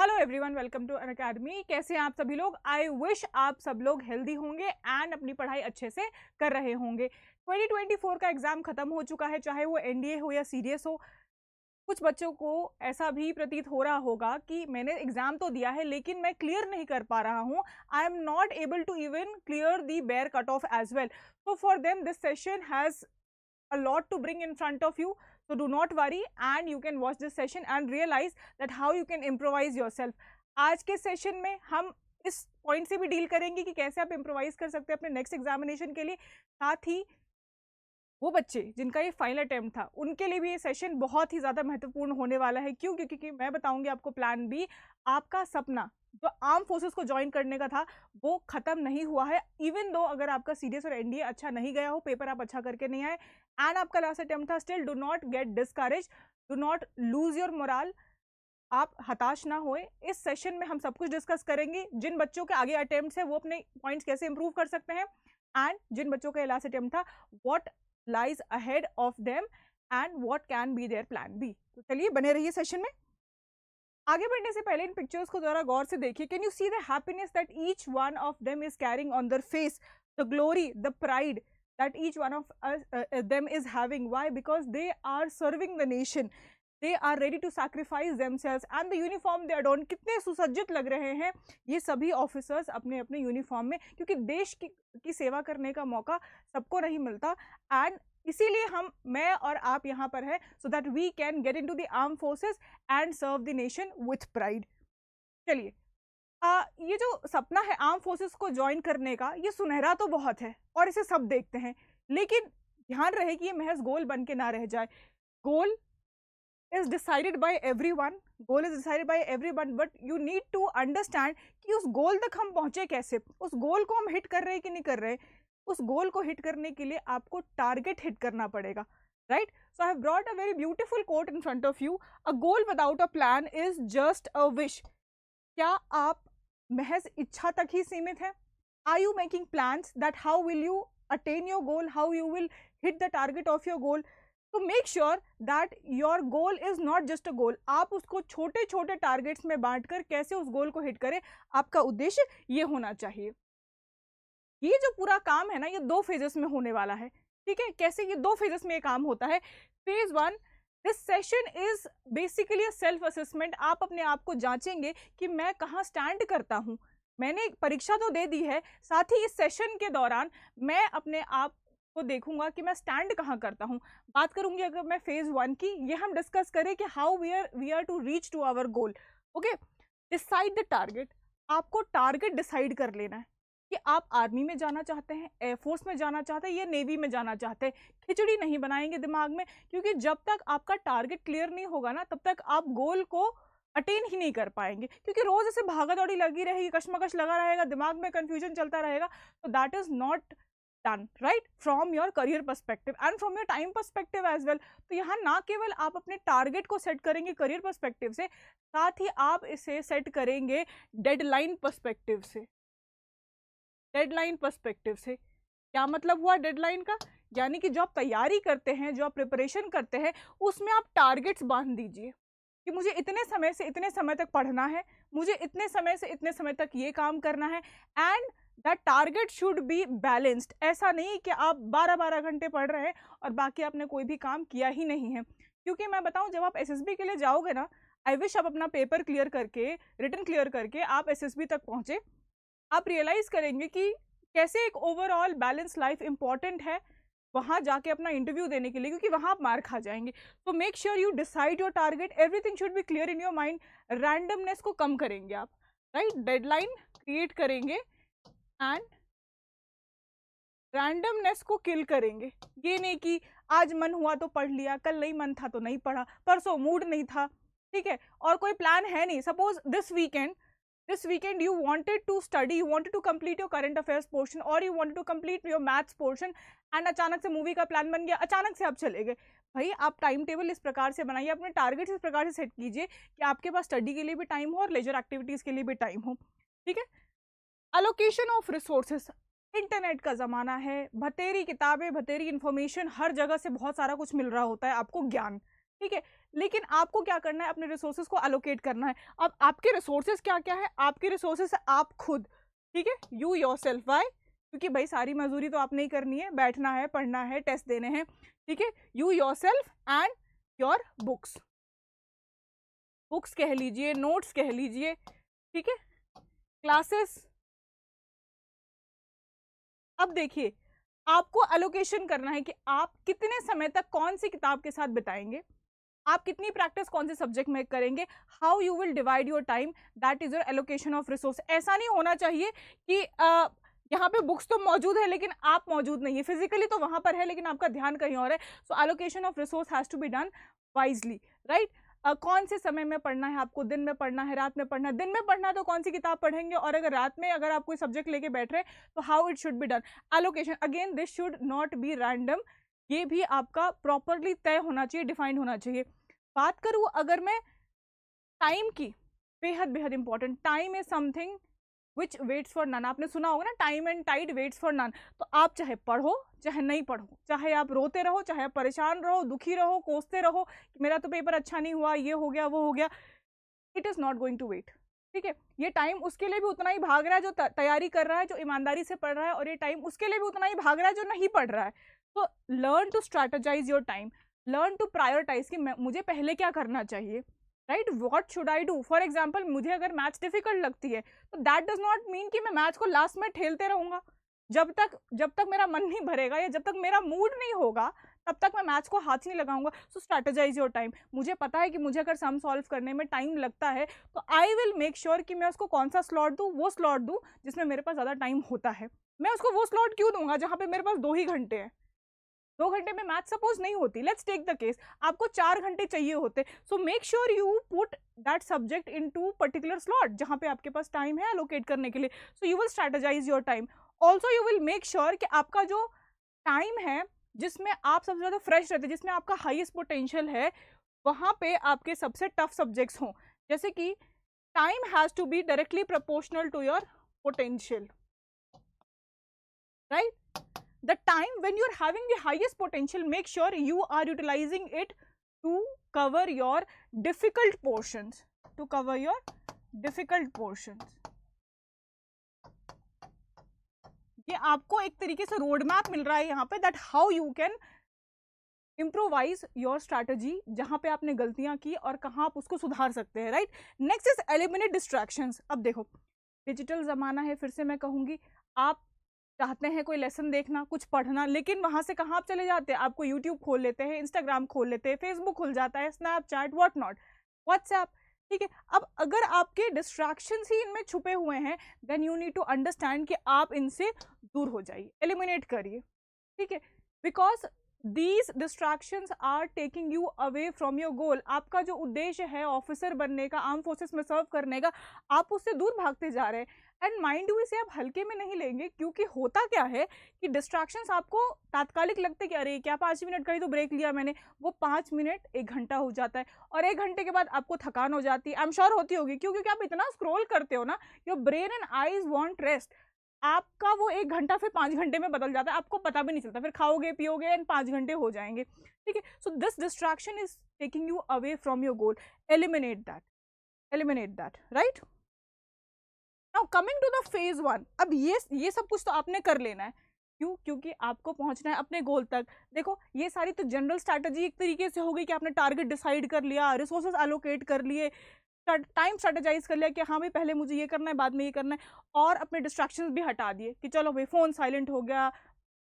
Hello everyone, welcome to Unacademy. कैसे हैं आप सभी लोग? आई विश आप सब लोग हेल्दी होंगे एंड अपनी पढ़ाई अच्छे से कर रहे होंगे। 2024 का एग्जाम खत्म हो चुका है, चाहे वो एनडीए हो या सीडीएस हो। कुछ बच्चों को ऐसा भी प्रतीत हो रहा होगा कि मैंने एग्जाम तो दिया है लेकिन मैं क्लियर नहीं कर पा रहा हूँ। I am not able to even clear the bare cut off as well. So for them this session has a lot to bring in front of you, so do not worry and you can watch this session and realize that how you can improvise yourself. आज के session में हम इस point से भी deal करेंगे कि कैसे आप इम्प्रोवाइज कर सकते हैं अपने नेक्स्ट एग्जामिनेशन के लिए। साथ ही वो बच्चे जिनका ये फाइनल अटेम्प्ट था उनके लिए भी ये सेशन बहुत ही ज़्यादा महत्वपूर्ण होने वाला है। क्यों? क्योंकि मैं बताऊंगी आपको प्लान बी। आपका सपना जो आर्म फोर्सेस को ज्वाइन करने का था वो खत्म नहीं हुआ है। इवन दो अगर आपका सीडीएस और एनडीए अच्छा नहीं गया हो, पेपर आप अच्छा करके नहीं आए एंड आपका लास्ट अटेम्प्ट था, still do not gate discourage, do not lose your moral. आप हताश ना होए। इस सेशन में हम सब कुछ डिस्कस करेंगे। जिन बच्चों के आगे अटेम्प्ट्स है वो अपने पॉइंट्स कैसे इंप्रूव कर सकते हैं एंड जिन बच्चों का लास्ट अटेम्प्ट था what lies ahead of them and what can be their plan B. तो चलिए बने रहिए सेशन में। आगे बढ़ने से पहले इन पिक्चर्स को जरा गौर से देखिए। Can you see the happiness that each one of them is carrying on their face, the glory, the pride that each one of them is having. Why? Because they are serving the nation, they are ready to sacrifice themselves and the uniform they adorn. कितने सुसज्जित लग रहे हैं ये सभी officers अपने अपने uniform में, क्योंकि देश की सेवा करने का मौका सबको नहीं मिलता एंड इसीलिए मैं और आप यहाँ पर है so that we can get into the arm forces and serve the nation with pride. चलिए, ये जो सपना है आर्म फोर्सेस को ज्वाइन करने का, ये सुनहरा तो बहुत है और इसे सब देखते हैं, लेकिन ध्यान रहे कि ये महज गोल बन के ना रह जाए। Goal is decided by everyone, goal is decided by everyone, but you need to understand कि उस गोल तक हम पहुंचे कैसे, उस गोल को हम हिट कर रहे हैं कि नहीं कर रहे। उस गोल को हिट करने के लिए आपको टारगेट हिट करना पड़ेगा, right? So I have brought a very beautiful quote in front of you. A goal without a plan is just a wish. क्या आप महज इच्छा तक ही सीमित है? Are you making plans that how will you attain your goal, how you will hit the target of your goal? तो make sure that your goal is not just a goal. आप उसको छोटे छोटे टारगेट्स में बांटकर कैसे उस गोल को हिट करें, आपका उद्देश्य ये होना चाहिए। ये जो पूरा काम है ना, ये 2 फेजेस में होने वाला है, ठीक है? कैसे ये 2 फेजेस में ये काम होता है? Phase 1, this session is basically self assessment. आप अपने आप को जांचेंगे कि मैं कहाँ स्टैंड करता हूँ। मैंने परीक्षा तो दे दी है, साथ ही इस सेशन के दौरान मैं अपने आप को देखूंगा कि मैं स्टैंड कहाँ करता हूँ। बात करूंगी अगर मैं फेज 1 की, ये हम डिस्कस करें कि how we are to reach to our goal. Okay, decide the target. आपको टारगेट डिसाइड कर लेना है कि आप आर्मी में जाना चाहते हैं, एयरफोर्स में जाना चाहते हैं या नेवी में जाना चाहते हैं। खिचड़ी नहीं बनाएंगे दिमाग में, क्योंकि जब तक आपका टारगेट क्लियर नहीं होगा ना, तब तक आप गोल को अटेन ही नहीं कर पाएंगे। क्योंकि रोज ऐसे भागा दौड़ी लगी रहेगी, कश्मकश लगा रहेगा, दिमाग में कंफ्यूजन चलता रहेगा, तो that is not done right from your career perspective and from your time perspective as well. तो यहाँ ना केवल आप अपने टारगेट को सेट करेंगे करियर पर्सपेक्टिव से, साथ ही आप इसे सेट करेंगे डेडलाइन पर्सपेक्टिव से। डेडलाइन पर्सपेक्टिव से क्या मतलब हुआ डेडलाइन का? यानी कि जो आप तैयारी करते हैं, जो आप प्रिपरेशन करते हैं, उसमें आप टारगेट्स बांध दीजिए कि मुझे इतने समय से इतने समय तक पढ़ना है, मुझे इतने समय से इतने समय तक ये काम करना है and that target should be balanced. ऐसा नहीं कि आप 12-12 घंटे पढ़ रहे हैं और बाकी आपने कोई भी काम किया ही नहीं है। क्योंकि मैं बताऊं, जब आप एसएसबी के लिए जाओगे ना, आई विश आप अपना पेपर क्लियर करके, रिटन क्लियर करके आप एसएसबी तक पहुंचे। आप रियलाइज करेंगे कि कैसे एक ओवरऑल बैलेंस लाइफ इंपॉर्टेंट है वहां जाके अपना इंटरव्यू देने के लिए, क्योंकि वहां आप मार खा जाएंगे। तो make sure you decide your target, everything should be clear in your mind. Randomness को कम करेंगे आप, राइट? डेडलाइन क्रिएट करेंगे एंड रैंडमनेस को किल करेंगे। ये नहीं कि आज मन हुआ तो पढ़ लिया, कल नहीं मन था तो नहीं पढ़ा, परसों मूड नहीं था, ठीक है, और कोई प्लान है नहीं। Suppose this weekend you wanted to study, you wanted to complete your current affairs portion or you wanted to complete your maths portion and अचानक से मूवी का प्लान बन गया, अचानक से आप चले गए। भाई आप टाइम टेबल इस प्रकार से बनाइए, अपने टारगेट इस प्रकार से सेट कीजिए कि आपके पास स्टडी के लिए भी टाइम हो और लेजर एक्टिविटीज के लिए भी टाइम हो, ठीक है? Allocation of resources. इंटरनेट का ज़माना है, भतेरी किताबें, भतेरी इंफॉर्मेशन, हर जगह से बहुत सारा कुछ मिल रहा होता है आपको, ज्ञान, ठीक है? लेकिन आपको क्या करना है, अपने रिसोर्सेज को एलोकेट करना है। अब आपके रिसोर्सेज क्या क्या है, आपके रिसोर्सेज आप खुद, ठीक है, यू योरसेल्फ। वाई? क्योंकि भाई सारी मजदूरी तो आपने ही करनी है, बैठना है, पढ़ना है, टेस्ट देने हैं, ठीक है। You yourself and your books, books कह लीजिए, नोट्स कह लीजिए, ठीक है, क्लासेस। अब देखिए, आपको एलोकेशन करना है कि आप कितने समय तक कौन सी किताब के साथ बिताएंगे, आप कितनी प्रैक्टिस कौन से सब्जेक्ट में करेंगे, how you will divide your time, that is your allocation of resource. ऐसा नहीं होना चाहिए कि यहाँ पे बुक्स तो मौजूद है लेकिन आप मौजूद नहीं है, फिजिकली तो वहां पर है लेकिन आपका ध्यान कहीं और है। So allocation of resource has to be done wisely, right. कौन से समय में पढ़ना है आपको, दिन में पढ़ना है, रात में पढ़ना है। दिन में पढ़ना है तो कौन सी किताब पढ़ेंगे, और अगर रात में अगर आप कोई सब्जेक्ट लेके बैठ रहे हैं तो how it should be done. Allocation again this should not B random, ये भी आपका प्रॉपरली तय होना चाहिए, डिफाइंड होना चाहिए। बात करूँ अगर मैं टाइम की, बेहद बेहद important, time is something which waits for none. आपने सुना होगा ना, time and tide waits for none. तो आप चाहे पढ़ो चाहे नहीं पढ़ो, चाहे आप रोते रहो, चाहे आप परेशान रहो, दुखी रहो, कोसते रहो कि मेरा तो पेपर अच्छा नहीं हुआ, ये हो गया, वो हो गया, it is not going to wait, ठीक है। ये टाइम उसके लिए भी उतना ही भाग रहा है जो तैयारी कर रहा है, जो ईमानदारी से पढ़ रहा है, और ये टाइम उसके लिए भी उतना ही भाग रहा है जो नहीं पढ़ रहा है। तो learn to strategize your time, learn to prioritize कि मुझे पहले क्या करना चाहिए, right, what should I do. For example, मुझे अगर मैथ्स डिफिकल्ट लगती है तो दैट डज नॉट मीन कि मैं मैथ्स को लास्ट में ठेलते रहूंगा। जब तक मेरा मन नहीं भरेगा या जब तक मेरा मूड नहीं होगा तब तक मैं मैथ्स को हाथ नहीं लगाऊंगा। सो स्ट्रैटेजाइज योर टाइम। मुझे पता है कि मुझे अगर सम सॉल्व करने में टाइम लगता है तो आई विल मेक श्योर कि मैं उसको कौन सा स्लॉट दूँ, वो स्लॉट दूँ जिसमें मेरे पास ज़्यादा टाइम होता है। मैं उसको वो स्लॉट क्यों दूंगा जहाँ पे मेरे पास 2 ही घंटे हैं। 2 घंटे में मैथ सपोज नहीं होती, लेट्स टेक द केस आपको 4 घंटे चाहिए होते। सो make sure you put that subject into particular slot जहां पे आपके पास टाइम है एलोकेट करने के लिए। So you will strategise your time. Also you will make sure कि आपका जो टाइम है जिसमें आप सबसे ज्यादा फ्रेश रहते हैं, जिसमें आपका हाईएस्ट पोटेंशियल है, वहां पे आपके सबसे टफ सब्जेक्ट्स हों। जैसे कि time has to be directly proportional to your potential, right? The time when you're having the highest potential, make sure you are utilizing it to cover your difficult portions, to cover your difficult portions. ये आपको एक तरीके से road map मिल रहा है यहाँ पे, that how you can improvise your strategy, जहां पे आपने गलतियां की और कहां आप उसको सुधार सकते हैं, right. Next is eliminate distractions. अब देखो, डिजिटल जमाना है, फिर से मैं कहूंगी, आप चाहते हैं कोई लेसन देखना, कुछ पढ़ना, लेकिन वहां से कहाँ आप चले जाते हैं, आपको यूट्यूब खोल लेते हैं, इंस्टाग्राम खोल लेते हैं, फेसबुक खुल जाता है, स्नैपचैट, व्हाट नॉट, व्हाट्सएप, ठीक है। अब अगर आपके डिस्ट्रैक्शंस ही इनमें छुपे हुए हैं, then you need to understand कि आप इनसे दूर हो जाइए, एलिमिनेट करिए, ठीक है। Because these distractions are taking you away from your goal. आपका जो उद्देश्य है ऑफिसर बनने का, आर्म फोर्सेस में सर्व करने का, आप उससे दूर भागते जा रहे हैं। एंड माइंड यू, इसे आप हल्के में नहीं लेंगे, क्योंकि होता क्या है कि डिस्ट्रैक्शंस आपको तात्कालिक लगते कि अरे क्या 5 मिनट का ही तो ब्रेक लिया मैंने, वो 5 मिनट 1 घंटा हो जाता है, और 1 घंटे के बाद आपको थकान हो जाती है। आई एम श्योर होती होगी, क्योंकि आप इतना स्क्रॉल करते हो ना, your brain and eyes want rest. आपका वो 1 घंटा फिर 5 घंटे में बदल जाता है, आपको पता भी नहीं चलता, फिर खाओगे पियोगे एंड 5 घंटे हो जाएंगे, ठीक है। So this distraction is taking you away from your goal, eliminate that, right. Now coming to the phase 1। अब ये सब कुछ तो आपने कर लेना है, क्यों? क्योंकि आपको पहुंचना है अपने गोल तक। देखो, ये सारी तो जनरल स्ट्रैटेजी एक तरीके से हो गई कि आपने टारगेट डिसाइड कर लिया, रिसोर्सेज एलोकेट कर लिए, टाइम स्ट्रेटेजाइज कर लिया कि हाँ भाई पहले मुझे ये करना है, बाद में ये करना है, और अपने डिस्ट्रैक्शंस भी हटा दिए कि चलो भाई फोन साइलेंट हो गया,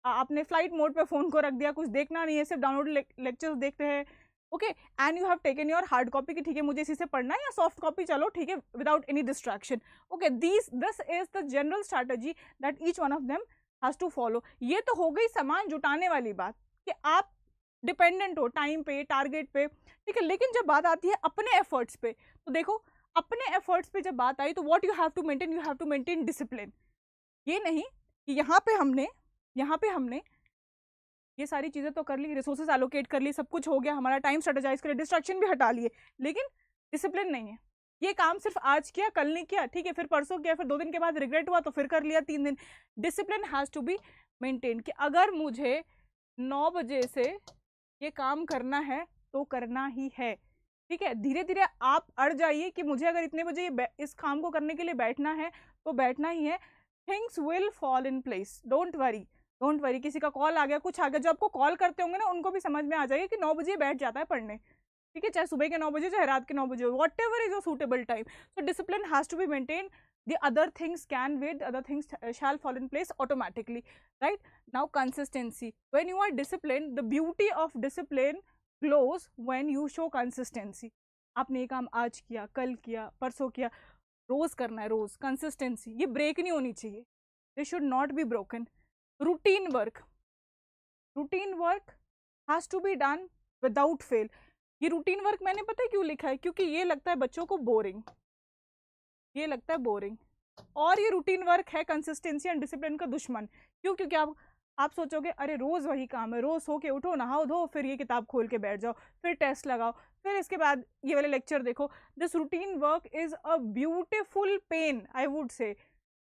आपने फ्लाइट मोड पे फोन को रख दिया, कुछ देखना नहीं है, सिर्फ डाउनलोड लेक्चर्स देखते हैं, okay. And you have taken your hard copy कि ठीक है मुझे इसी से पढ़ना है, या सॉफ्ट कॉपी, चलो ठीक है, without any distraction, okay. This is the general strategy that each one of them has to follow. ये तो हो गई सामान जुटाने वाली बात कि आप डिपेंडेंट हो टाइम पे, टारगेट पे, ठीक है। लेकिन जब बात आती है अपने एफर्ट्स पे, तो देखो अपने एफर्ट्स पे जब बात आई तो what you have to maintain discipline. ये नहीं कि यहाँ पे हमने ये सारी चीजें तो कर ली, रिसोर्सेज एलोकेट कर ली, सब कुछ हो गया, हमारा टाइम स्ट्रेटेजाइज कर लिया, डिस्ट्रैक्शन भी हटा लिए, लेकिन डिसिप्लिन नहीं है। ये काम सिर्फ आज किया, कल नहीं किया, ठीक है, फिर परसों किया, फिर 2 दिन के बाद रिग्रेट हुआ तो फिर कर लिया 3 दिन। Discipline has to be maintain कि अगर मुझे 9 बजे से ये काम करना है तो करना ही है, ठीक है, धीरे धीरे आप अड़ जाइए कि मुझे अगर इतने बजे इस काम को करने के लिए बैठना है तो बैठना ही है। Things will fall in place, don't worry, don't worry. किसी का कॉल आ गया, कुछ आ गया, जो आपको कॉल करते होंगे ना उनको भी समझ में आ जाएगा कि 9 बजे बैठ जाता है पढ़ने, ठीक है, चाहे सुबह के 9 बजे चाहे रात के 9 बजे, whatever is a suitable time. So discipline has to be maintain, the other things can wait, the other things shall fall in place automatically, right? Now consistency, when you are disciplined, the beauty of discipline glows when you show consistency. आपने ये काम आज किया, कल किया, परसों किया, रोज करना है, रोज कंसिस्टेंसी, ये ब्रेक नहीं होनी चाहिए, they should not be broken. Routine work, routine work has to be done without fail. ये रूटीन वर्क मैंने पता है क्यों लिखा है, क्योंकि ये लगता है बच्चों को बोरिंग, ये लगता है बोरिंग, और ये रूटीन वर्क है कंसिस्टेंसी एंड डिसिप्लिन का दुश्मन। क्यों? क्योंकि आप सोचोगे अरे रोज वही काम है, रोज सो के उठो, नहाओ धो, फिर ये किताब खोल के बैठ जाओ, फिर टेस्ट लगाओ, फिर इसके बाद ये वाले लेक्चर देखो। This routine work is a beautiful pain, I would say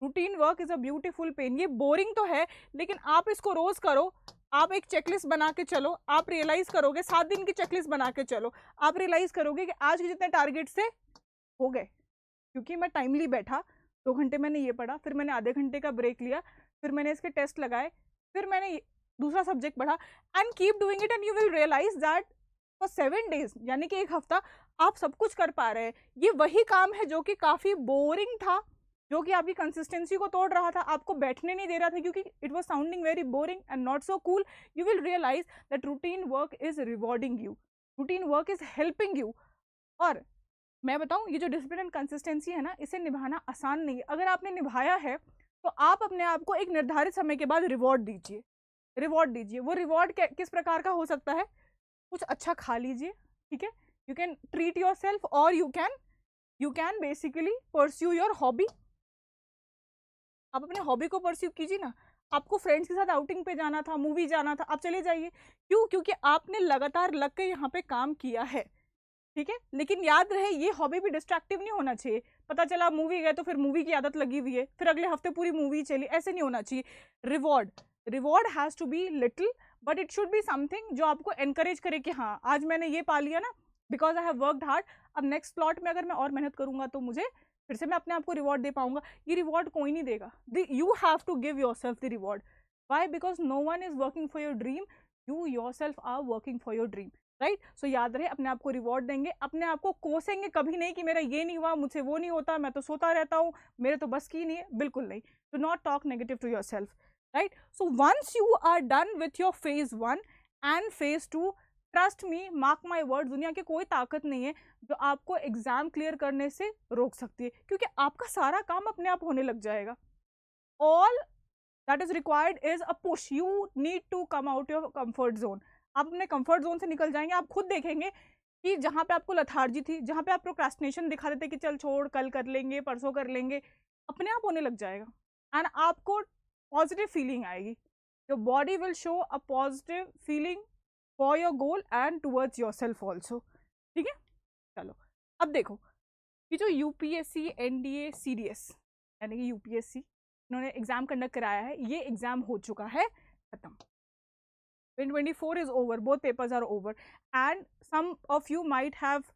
routine work is a beautiful pain. ये बोरिंग तो है, लेकिन आप इसको रोज करो, आप एक चेकलिस्ट बना के चलो, आप रियलाइज करोगे, 7 दिन की चेकलिस्ट बना के चलो, आप रियलाइज करोगे कि आज के जितने टारगेट से हो गए, क्योंकि मैं टाइमली बैठा, 2 घंटे मैंने ये पढ़ा, फिर मैंने आधे घंटे का ब्रेक लिया, फिर मैंने इसके टेस्ट लगाए, फिर मैंने दूसरा सब्जेक्ट पढ़ा, and keep doing it and you will realize that for 7 days, यानी कि 1 हफ्ता आप सब कुछ कर पा रहे हैं। ये वही काम है जो कि काफ़ी बोरिंग था, जो कि आपकी कंसिस्टेंसी को तोड़ रहा था, आपको बैठने नहीं दे रहा था, क्योंकि it was sounding very boring and not so cool. You will realize that routine work is rewarding you, routine work is helping you. और मैं बताऊं, ये जो डिसिप्लिन एंड कंसिस्टेंसी है ना, इसे निभाना आसान नहीं है। अगर आपने निभाया है तो आप अपने आप को एक निर्धारित समय के बाद रिवॉर्ड दीजिए, रिवॉर्ड दीजिए। वो रिवॉर्ड किस प्रकार का हो सकता है? कुछ अच्छा खा लीजिए, ठीक है, you can treat your self, और you can basically pursue your hobby. आप अपने हॉबी को परस्यू कीजिए ना। आपको फ्रेंड्स के साथ आउटिंग पे जाना था, मूवी जाना था, आप चले जाइए। क्यों? क्योंकि आपने लगातार लग के यहाँ पे काम किया है, ठीक है। लेकिन याद रहे, ये हॉबी भी डिस्ट्रैक्टिव नहीं होना चाहिए। पता चला मूवी गए तो फिर मूवी की आदत लगी हुई है, फिर अगले हफ्ते पूरी मूवी चली, ऐसे नहीं होना चाहिए। Reward has to be little, but it should be something जो आपको एनकरेज करे कि हाँ आज मैंने ये पा लिया ना, because I have worked hard, अब नेक्स्ट प्लॉट में अगर मैं और मेहनत करूंगा तो मुझे फिर से मैं अपने आप को रिवॉर्ड दे पाऊंगा। ये रिवॉर्ड कोई नहीं देगा, you have to give your self the reward. Why? Because no one is working for your dream, you your self are working for your dream, right. So याद रहे, अपने आप को रिवॉर्ड देंगे, अपने आप को कोसेंगे कभी नहीं कि मेरा ये नहीं हुआ, मुझसे वो नहीं होता, मैं तो सोता रहता हूँ, मेरे तो बस की नहीं है, बिल्कुल नहीं। Do not talk negative to yourself, right. So once you are done with your phase 1 and phase 2, trust me, mark my word, दुनिया की कोई ताकत नहीं है जो आपको एग्जाम क्लियर करने से रोक सकती है, क्योंकि आपका सारा काम अपने आप होने लग जाएगा। All that is required is a push, you need to come out your comfort zone. आप अपने कंफर्ट जोन से निकल जाएंगे, आप खुद देखेंगे कि जहाँ पे आपको लथार्जी थी, जहाँ पे आप प्रोक्रेस्टिनेशन दिखा देते कि चल छोड़, कल कर लेंगे, परसों कर लेंगे, अपने आप होने लग जाएगा। एंड आपको पॉजिटिव फीलिंग आएगी, your body will show a positive feeling for your goal and towards your self also, ठीक है। चलो अब देखो, ये जो यूपीएससी एनडीए सीडीएस यानी कि यूपीएससी इन्होंने एग्जाम कंडक्ट कराया है, ये एग्जाम हो चुका है खत्म। 2024 is over, both papers are over, and some of you might have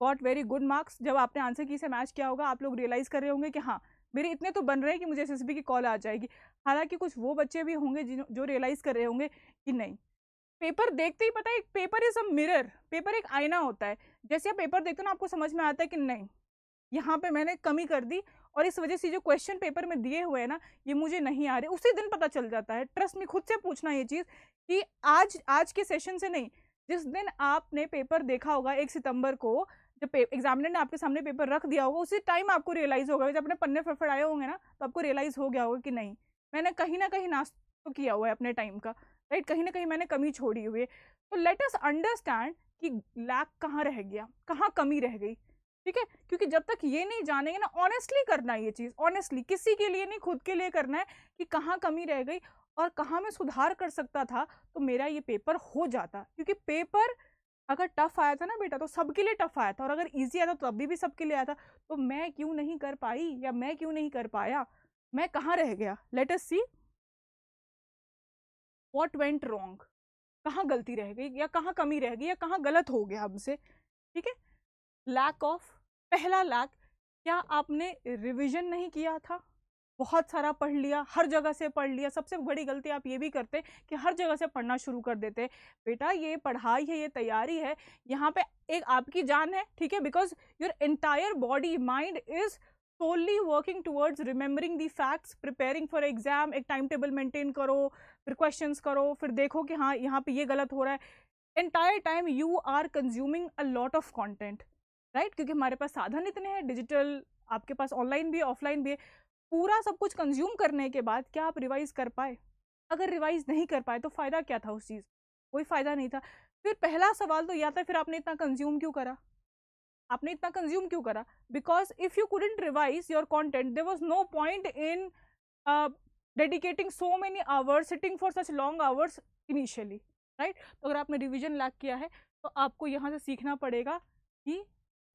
got very good marks। जब आपने आंसर की से मैच किया होगा, आप लोग रियलाइज कर रहे होंगे कि हाँ मेरे इतने तो बन रहे हैं कि मुझे एसएसबी की कॉल आ जाएगी। हालांकि कुछ वो बच्चे भी होंगे जो रियलाइज कर रहे होंगे कि नहीं, पेपर देखते ही पता है, paper is a mirror, paper एक आईना होता है। जैसे आप पेपर देखते हो ना, आपको समझ में आता है कि नहीं यहाँ पे मैंने कमी कर दी, और इस वजह से जो क्वेश्चन पेपर में दिए हुए हैं ना, ये मुझे नहीं आ रहे, उसी दिन पता चल जाता है। ट्रस्ट में, खुद से पूछना ये चीज़ कि आज के सेशन से नहीं, जिस दिन आपने पेपर देखा होगा 1 सितंबर को, जब एग्जामिनर ने आपके सामने पेपर रख दिया होगा, उसी टाइम आपको रियलाइज होगा, जब अपने पन्ने फड़फड़ाए होंगे ना, तो आपको रियलाइज हो गया होगा कि नहीं मैंने कहीं ना कहीं नाश तो किया हुआ है अपने टाइम का, राइट, कहीं ना कहीं मैंने कमी छोड़ी हुई है। तो लेट अस अंडरस्टैंड कि लैक कहाँ रह गया, कहाँ कमी रह गई, ठीक है। क्योंकि जब तक ये नहीं जानेंगे ना, ऑनेस्टली करना है ये चीज़, ऑनेस्टली, किसी के लिए नहीं, खुद के लिए करना है कि कहाँ कमी रह गई और कहाँ मैं सुधार कर सकता था तो मेरा ये पेपर हो जाता। क्योंकि पेपर अगर टफ आया था ना बेटा, तो सबके लिए टफ आया था, और अगर इजी आया था तो अभी भी सबके लिए आया था। तो मैं क्यों नहीं कर पाई, या मैं क्यों नहीं कर पाया, मैं कहाँ रह गया? Let us see what went wrong, कहाँ गलती रह गई, या कहाँ कमी रह गई, या कहाँ गलत हो गया हमसे, ठीक है। लैक ऑफ, पहला लैक, क्या आपने रिवीजन नहीं किया था? बहुत सारा पढ़ लिया, हर जगह से पढ़ लिया। सबसे बड़ी गलती आप ये भी करते कि हर जगह से पढ़ना शुरू कर देते। बेटा ये पढ़ाई है, ये तैयारी है, यहाँ पे एक आपकी जान है, ठीक है, because your entire body mind is solely working towards remembering the facts, preparing for exam, एक टाइम टेबल मेंटेन करो, फिर क्वेश्चंस करो, फिर देखो कि हाँ यहाँ पे ये गलत हो रहा है। Entire time you are consuming a lot of content, right, क्योंकि हमारे पास साधन इतने हैं, डिजिटल, आपके पास ऑनलाइन भी है, ऑफलाइन भी है। पूरा सब कुछ कंज्यूम करने के बाद क्या आप रिवाइज कर पाए? अगर रिवाइज नहीं कर पाए तो फायदा क्या था उस चीज? कोई फायदा नहीं था। फिर पहला सवाल तो यह था, फिर आपने इतना कंज्यूम क्यों करा? आपने इतना कंज्यूम क्यों करा? Because if you couldn't revise your content, there was no point in dedicating so many hours, sitting for such long hours initially, right. तो अगर आपने रिविजन लैक किया है तो आपको यहाँ से सीखना पड़ेगा कि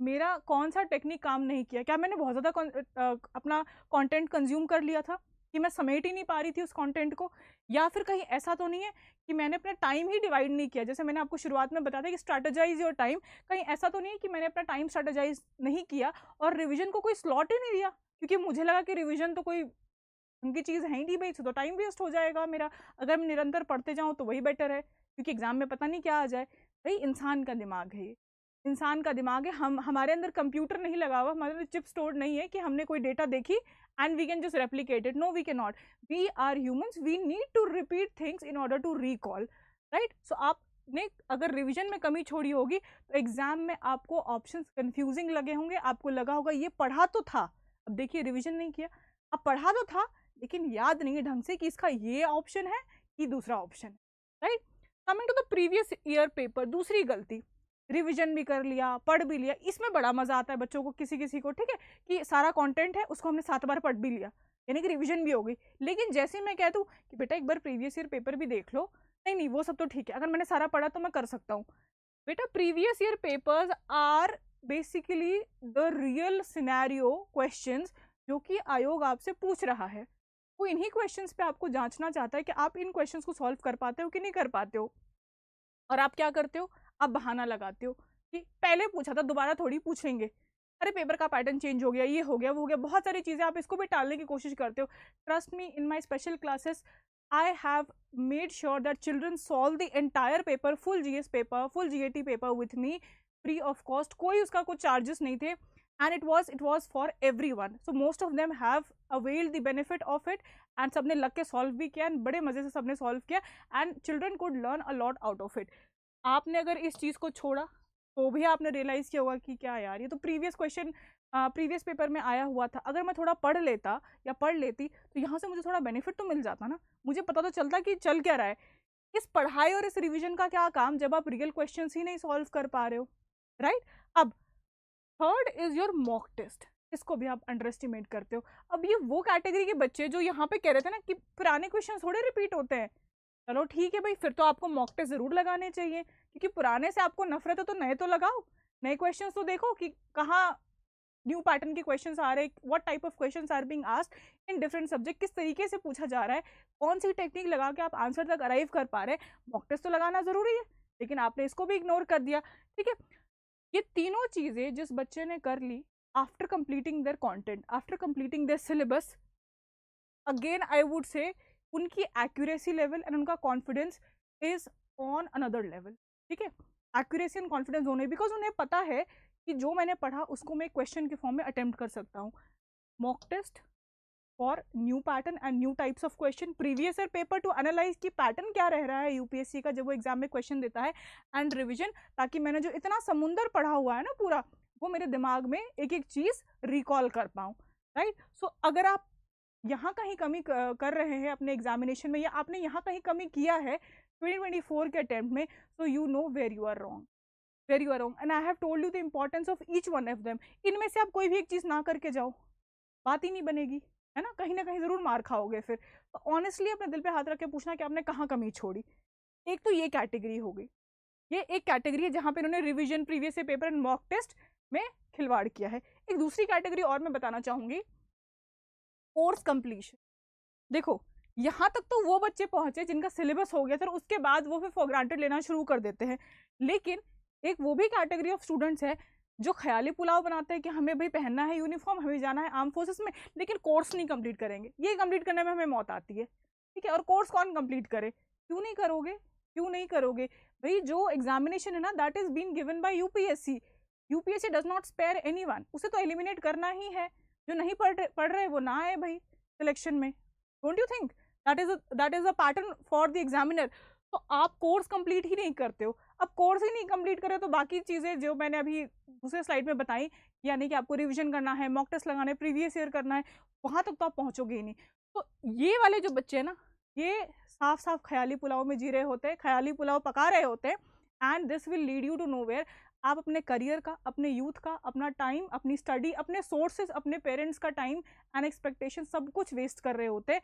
मेरा कौन सा टेक्निक काम नहीं किया। क्या मैंने बहुत ज़्यादा अपना कंटेंट कंज्यूम कर लिया था कि मैं समेट ही नहीं पा रही थी उस कंटेंट को? या फिर कहीं ऐसा तो नहीं है कि मैंने अपना टाइम ही डिवाइड नहीं किया? जैसे मैंने आपको शुरुआत में बताया था कि स्ट्रैटेजाइज योर टाइम, कहीं ऐसा तो नहीं है कि मैंने अपना टाइम स्ट्रैटेजाइज नहीं किया और रिविजन को कोई स्लॉट ही नहीं दिया, क्योंकि मुझे लगा कि रिविजन तो कोई उनकी चीज़ है ही नहीं भाई, तो टाइम वेस्ट हो जाएगा मेरा। अगर मैं निरंतर पढ़ते जाऊँ तो वही बेटर है, क्योंकि एग्जाम में पता नहीं क्या आ जाए। भाई इंसान का दिमाग है, ये इंसान का दिमाग है। हमारे अंदर कंप्यूटर नहीं लगा हुआ, हमारे अंदर चिप स्टोर्ड नहीं है कि हमने कोई डेटा देखी and we can just replicate it. No, we can not. We are humans, we need to repeat things in order to recall, right. So आपने अगर रिविजन में कमी छोड़ी होगी तो एग्जाम में आपको ऑप्शंस कंफ्यूजिंग लगे होंगे, आपको लगा होगा ये पढ़ा तो था, अब देखिए रिविजन नहीं किया। अब पढ़ा तो था लेकिन याद नहीं है ढंग से कि इसका ये ऑप्शन है कि दूसरा ऑप्शन है, right. Coming to the previous year paper, दूसरी गलती, रिवीजन भी कर लिया, पढ़ भी लिया। इसमें बड़ा मजा आता है बच्चों को, किसी किसी को, ठीक है, कि सारा कंटेंट है उसको हमने 7 बार पढ़ भी लिया, यानी कि रिवीजन भी हो गई। लेकिन जैसे मैं कह दूं कि बेटा एक बार प्रीवियस ईयर पेपर भी देख लो, नहीं नहीं वो सब तो ठीक है, अगर मैंने सारा पढ़ा तो मैं कर सकता हूँ। बेटा previous year papers are basically the real scenario questions जो कि आयोग आपसे पूछ रहा है। वो इन्हीं क्वेश्चंस पे आपको जांचना चाहता है कि आप इन क्वेश्चंस को सॉल्व कर पाते हो कि नहीं कर पाते हो। और आप क्या करते हो? आप बहाना लगाते हो कि पहले पूछा था दोबारा थोड़ी पूछेंगे, अरे पेपर का पैटर्न चेंज हो गया, ये हो गया, वो हो गया, बहुत सारी चीज़ें आप इसको भी टालने की कोशिश करते हो। Trust me, in my special classes I have made sure that children solve the entire paper, full GS paper, full GAT paper with me free of cost. कोई उसका कुछ charges नहीं थे, and it was for everyone. So most of them have availed the benefit of it, and सबने लग के solve भी किया, and बड़े मजे से सबने solve किया, and children could learn a lot out of it. आपने अगर इस चीज़ को छोड़ा तो भी आपने रियलाइज़ किया होगा कि क्या यार, ये तो प्रीवियस क्वेश्चन प्रीवियस पेपर में आया हुआ था। अगर मैं थोड़ा पढ़ लेता या पढ़ लेती तो यहाँ से मुझे थोड़ा बेनिफिट तो मिल जाता ना, मुझे पता तो चलता कि चल क्या रहा है। इस पढ़ाई और इस रिवीजन का क्या काम जब आप रियल क्वेश्चंस ही नहीं सॉल्व कर पा रहे हो, राइट। अब third is your mock test, इसको भी आप अंडर एस्टिमेट करते हो। अब ये वो कैटेगरी के बच्चे जो यहाँ पे कह रहे थे ना कि पुराने क्वेश्चन थोड़े रिपीट होते हैं, चलो ठीक है भाई, फिर तो आपको मॉक टेस्ट जरूर लगाने चाहिए, क्योंकि पुराने से आपको नफरत है तो नए तो लगाओ, नए क्वेश्चंस तो देखो कि कहाँ न्यू पैटर्न के क्वेश्चंस आ रहे हैं, what type of questions are being asked in different subject, किस तरीके से पूछा जा रहा है, कौन सी टेक्निक लगा के आप आंसर तक अराइव कर पा रहे हैं। मॉक टेस्ट तो लगाना जरूरी है, लेकिन आपने इसको भी इग्नोर कर दिया, ठीक है। ये तीनों चीजें जिस बच्चे ने कर ली after completing their content, after completing their syllabus, again I would say उनकी एक्यूरेसी लेवल एंड उनका confidence is on another level, ठीक है। एक्यूरेसी एंड कॉन्फिडेंस होने, बिकॉज उन्हें पता है कि जो मैंने पढ़ा उसको मैं क्वेश्चन के फॉर्म में अटेम्प्ट कर सकता हूँ। Mock test for new pattern and new types of question, previous year paper to analyze की पैटर्न क्या रह रहा है यूपीएससी का जब वो एग्जाम में क्वेश्चन देता है, एंड रिविजन, ताकि मैंने जो इतना समुंदर पढ़ा हुआ है ना पूरा, वो मेरे दिमाग में एक एक चीज रिकॉल कर पाऊँ, राइट। सो अगर आप यहाँ कहीं कमी कर रहे हैं अपने एग्जामिनेशन में, या आपने यहाँ कहीं कमी किया है 2024 के अटेम्प्ट में, so you know where you are wrong, where you are wrong, and I have told you the importance of each one of them. इनमें से आप कोई भी एक चीज़ ना करके जाओ, बात ही नहीं बनेगी, है ना कहीं ज़रूर मार खाओगे फिर। तो ऑनेस्टली अपने दिल पे हाथ रख के पूछना कि आपने कहाँ कमी छोड़ी। एक तो ये कैटेगरी हो गई, ये एक कैटेगरी है जहाँ पे इन्होंने revision, previous paper and mock test में खिलवाड़ किया है। एक दूसरी कैटेगरी और मैं बताना चाहूँगी, कोर्स कंप्लीशन। देखो यहाँ तक तो वो बच्चे पहुंचे जिनका सिलेबस हो गया था, उसके बाद वो फिर फॉर ग्रांटेड लेना शुरू कर देते हैं। लेकिन एक वो भी कैटेगरी ऑफ स्टूडेंट्स है जो ख्याली पुलाव बनाते हैं कि हमें भाई पहनना है यूनिफॉर्म, हमें जाना है आर्म फोर्सेस में, लेकिन कोर्स नहीं कंप्लीट करेंगे, ये कंप्लीट करने में हमें मौत आती है, ठीक है। और कोर्स कौन कंप्लीट करे? क्यों नहीं करोगे, क्यों नहीं करोगे भाई? जो एग्जामिनेशन है ना, that is been given by UPSC. UPSC does not spare anyone, उसे तो एलिमिनेट करना ही है। जो नहीं पढ़ रहे वो ना आए भाई सिलेक्शन में। Don't you think that is a pattern for the examiner? तो आप कोर्स कंप्लीट ही नहीं करते हो। अब कोर्स ही नहीं कंप्लीट करे तो बाकी चीज़ें जो मैंने अभी दूसरे स्लाइड में बताई, यानी कि आपको रिवीजन करना है, मॉक टेस्ट लगाना है, प्रीवियस ईयर करना है, वहां तक तो आप पहुंचोगे ही नहीं। तो ये वाले जो बच्चे हैं ना, ये साफ साफ ख्याली पुलाव में जी रहे होते हैं, ख्याली पुलाव पका रहे होते हैं, and this will lead you to nowhere. आप अपने करियर का, अपने यूथ का, अपना टाइम, अपनी स्टडी, अपने सोर्सेज, अपने पेरेंट्स का टाइम एंड एक्सपेक्टेशन सब कुछ वेस्ट कर रहे होते हैं,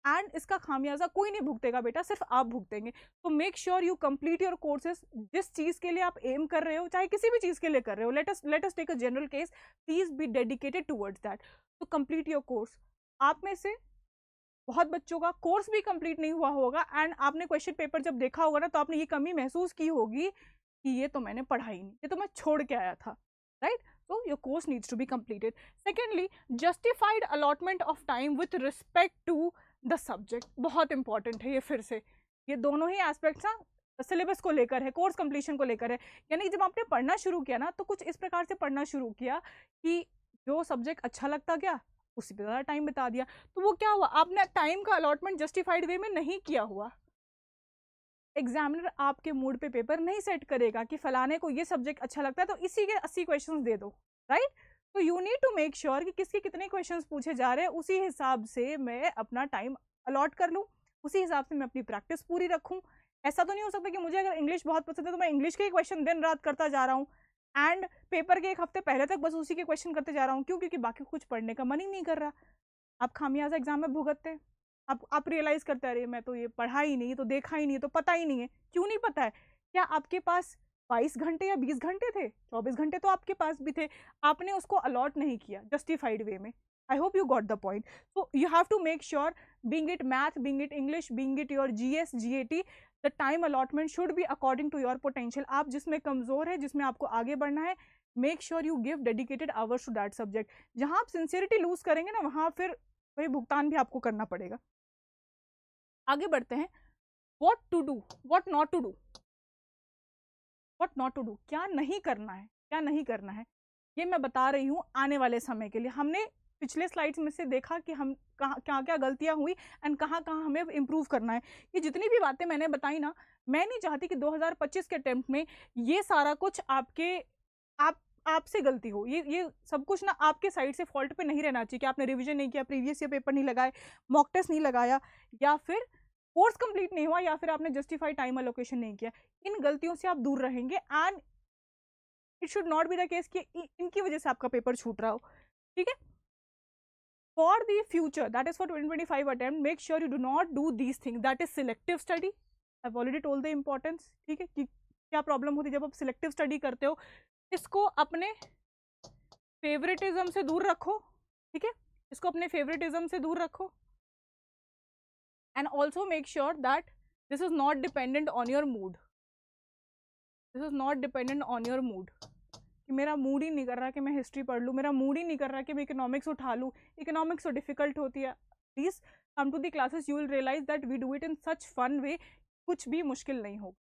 एंड इसका खामियाजा कोई नहीं भुगतेगा बेटा, सिर्फ आप भुगतेंगे। तो make sure you complete your courses. जिस चीज के लिए आप एम कर रहे हो, चाहे किसी भी चीज के लिए कर रहे हो, let us take a general case, please be dedicated towards that. तो कंप्लीट योर कोर्स। आप में से बहुत बच्चों का कोर्स भी कंप्लीट नहीं हुआ होगा, एंड आपने क्वेश्चन पेपर जब देखा होगा ना, तो आपने ये कमी महसूस की होगी कि ये तो मैंने पढ़ा ही नहीं, ये तो मैं छोड़ के आया था, right? So your course needs to be completed. Secondly, justified allotment of time with respect to the subject. बहुत इंपॉर्टेंट है ये, फिर से ये दोनों ही एस्पेक्ट्स ना सिलेबस को लेकर है, कोर्स कंप्लीशन को लेकर है। यानी जब आपने पढ़ना शुरू किया ना, तो कुछ इस प्रकार से पढ़ना शुरू किया कि जो सब्जेक्ट अच्छा लगता गया उसी पे ज़्यादा टाइम बिता दिया। तो वो क्या हुआ, आपने टाइम का अलॉटमेंट जस्टिफाइड वे में नहीं किया हुआ। एग्जामिनर आपके मूड पे पेपर नहीं सेट करेगा कि फलाने को ये सब्जेक्ट अच्छा लगता है तो इसी के 80 क्वेश्चंस दे दो, राइट? तो you need to make sure कि किसके कितने क्वेश्चंस पूछे जा रहे हैं, उसी हिसाब से मैं अपना टाइम अलॉट कर लूँ, उसी हिसाब से मैं अपनी प्रैक्टिस पूरी रखूँ। ऐसा तो नहीं हो सकता कि मुझे अगर इंग्लिश बहुत पसंद है तो मैं इंग्लिश के ही क्वेश्चन दिन रात करता जा रहा हूँ, एंड पेपर के एक हफ्ते पहले तक बस उसी के क्वेश्चन करते जा रहा हूँ। क्यों? क्योंकि बाकी कुछ पढ़ने का मन ही नहीं कर रहा। आप खामियाजा एग्जाम में भुगतते हैं। आप रियलाइज करते हैं, अरे मैं तो ये पढ़ा ही नहीं, तो देखा ही नहीं, तो पता ही नहीं है। क्यों नहीं पता है? क्या आपके पास 22 घंटे या 20 घंटे थे? 24 घंटे तो आपके पास भी थे, आपने उसको अलॉट नहीं किया जस्टिफाइड वे में। I hope you got the point. So you have to make sure, being it math, being it English, being it your GS, GAT, the time allotment should be according to your potential. आप जिसमें कमजोर है, जिसमें आपको आगे बढ़ना है, make sure you give dedicated hours to that subject. जहां आप सिंसियरिटी लूज करेंगे ना, वहां फिर वही भुगतान भी आपको करना पड़ेगा। आगे बढ़ते हैं। What to do, what not to do. What not to do, क्या नहीं करना है, क्या नहीं करना है, ये मैं बता रही हूँ आने वाले समय के लिए। हमने पिछले स्लाइड्स में से देखा कि हम कहाँ क्या क्या गलतियां हुई एंड कहाँ कहाँ हमें इम्प्रूव करना है। ये जितनी भी बातें मैंने बताई ना, मैं नहीं चाहती कि 2025 के अटेम्प्ट में ये सारा कुछ आपसे गलती हो। ये सब कुछ ना आपके साइड से फॉल्ट पे नहीं रहना चाहिए कि आपने रिवीजन नहीं किया, प्रीवियस ईयर पेपर नहीं लगाए, मॉक टेस्ट नहीं लगाया, या फिर कोर्स कंप्लीट नहीं हुआ, या फिर आपने जस्टिफाइड टाइम अलोकेशन नहीं किया। इन गलतियों से आप दूर रहेंगे, and it should not be the case कि इनकी वजह से आपका पेपर छूट रहा हो, ठीक है? For the future, that is for 2025 attempt, make sure you do not do these things, that is selective study. I have already told the importance, ठीक है, कि क्या प्रॉब्लम होती है जब आप सिलेक्टिव स्टडी करते हो। इसको अपने फेवरेटिज्म से दूर रखो, ठीक है, इसको अपने फेवरेटिज्म से दूर रखो, and also make sure that this is not dependent on your mood. This is not dependent on your mood, कि मेरा मूड ही नहीं कर रहा कि मैं हिस्ट्री पढ़ लूँ, मेरा मूड ही नहीं कर रहा कि मैं इकोनॉमिक्स उठा लूँ, इकोनॉमिक्स तो डिफिकल्ट होती है। Please come to the classes, you will realize that we do it in such fun way, कुछ भी मुश्किल नहीं होगा,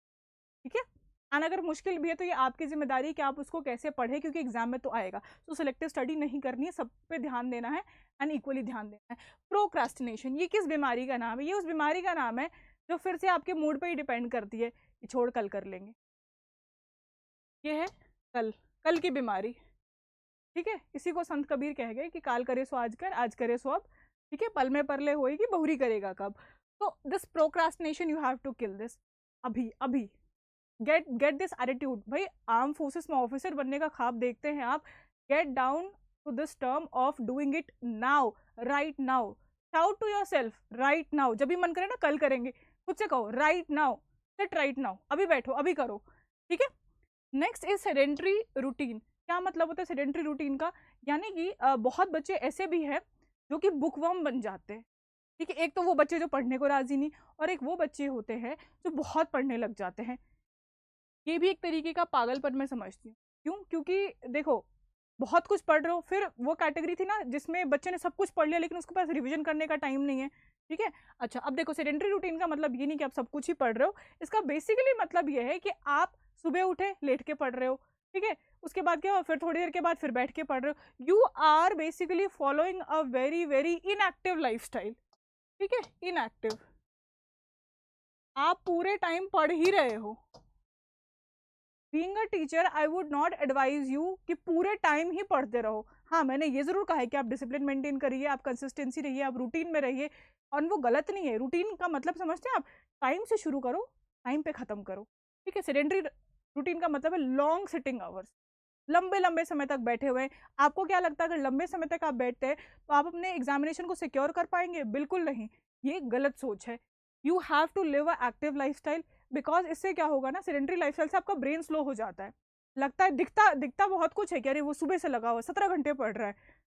ठीक है? एंड अगर मुश्किल भी है तो ये आपकी जिम्मेदारी है कि आप उसको कैसे पढ़े, क्योंकि एग्जाम में तो आएगा। तो सिलेक्टिव स्टडी नहीं करनी है, सब पे ध्यान देना है एंड इक्वली ध्यान देना है। प्रोक्रास्टिनेशन, ये किस बीमारी का नाम है? ये उस बीमारी का नाम है जो फिर से आपके मूड पे ही डिपेंड करती है कि छोड़ कल कर लेंगे। ये है कल की बीमारी, ठीक है? इसी को संत कबीर कह गए कि काल करे सो आज कर, आज करे सो अब, ठीक है? पल में परले होएगी, बहुरी करेगा कब। तो this procrastination you have to kill this अभी। Get this attitude. भाई आर्म फोर्सेस में ऑफिसर बनने का ख्वाब देखते हैं आप, get down to this term of doing it now, right now. Shout to yourself, right now. जब भी मन करे ना कल करेंगे, खुद से कहो right now, sit right now, अभी बैठो, अभी करो, ठीक है? Next is sedentary routine. क्या मतलब होता है सेडेंट्री रूटीन का? यानी कि बहुत बच्चे ऐसे भी हैं जो कि बुकवर्म बन जाते हैं, ठीक है? एक तो वो बच्चे जो पढ़ने को राजी नहीं, और एक वो बच्चे होते हैं जो बहुत पढ़ने लग जाते हैं। ये भी एक तरीके का पागलपन मैं समझती हूँ। क्यों? क्योंकि देखो बहुत कुछ पढ़ रहे हो, फिर वो कैटेगरी थी ना जिसमें बच्चे ने सब कुछ पढ़ लिया लेकिन उसके पास रिवीजन करने का टाइम नहीं है, ठीक है। अच्छा, अब देखो सेडेंटरी रूटीन का मतलब ये नहीं कि आप सब कुछ ही पढ़ रहे हो, इसका बेसिकली मतलब ये है कि आप सुबह उठे लेट के पढ़ रहे हो, ठीक है, उसके बाद क्या हुआ, फिर थोड़ी देर के बाद फिर बैठ के पढ़ रहे हो, you are basically following a very very inactive lifestyle, ठीक है, इनएक्टिव। आप पूरे टाइम पढ़ ही रहे हो। Being a teacher I would not advise you कि पूरे टाइम ही पढ़ते रहो। हाँ, मैंने ये जरूर कहा है कि आप डिसिप्लिन मेंटेन करिए, आप कंसिस्टेंसी रहिए, आप रूटीन में रहिए, और वो गलत नहीं है। रूटीन का मतलब समझते हैं आप, टाइम से शुरू करो, टाइम पे खत्म करो, ठीक है। सेडेंटरी रूटीन का मतलब है लॉन्ग सिटिंग आवर्स, लंबे लंबे समय तक बैठे हुए हैं। आपको क्या लगता है अगर लंबे समय तक आप बैठते हैं तो आप अपने एग्जामिनेशन को सिक्योर कर पाएंगे? बिल्कुल नहीं, ये गलत सोच है। You have to live a active lifestyle, because इससे क्या होगा ना, सेडेंटरी लाइफ स्टाइल से आपका ब्रेन स्लो हो जाता है। लगता है दिखता दिखता बहुत कुछ है कि अरे वो सुबह से लगा हुआ 17 घंटे पढ़ रहा है,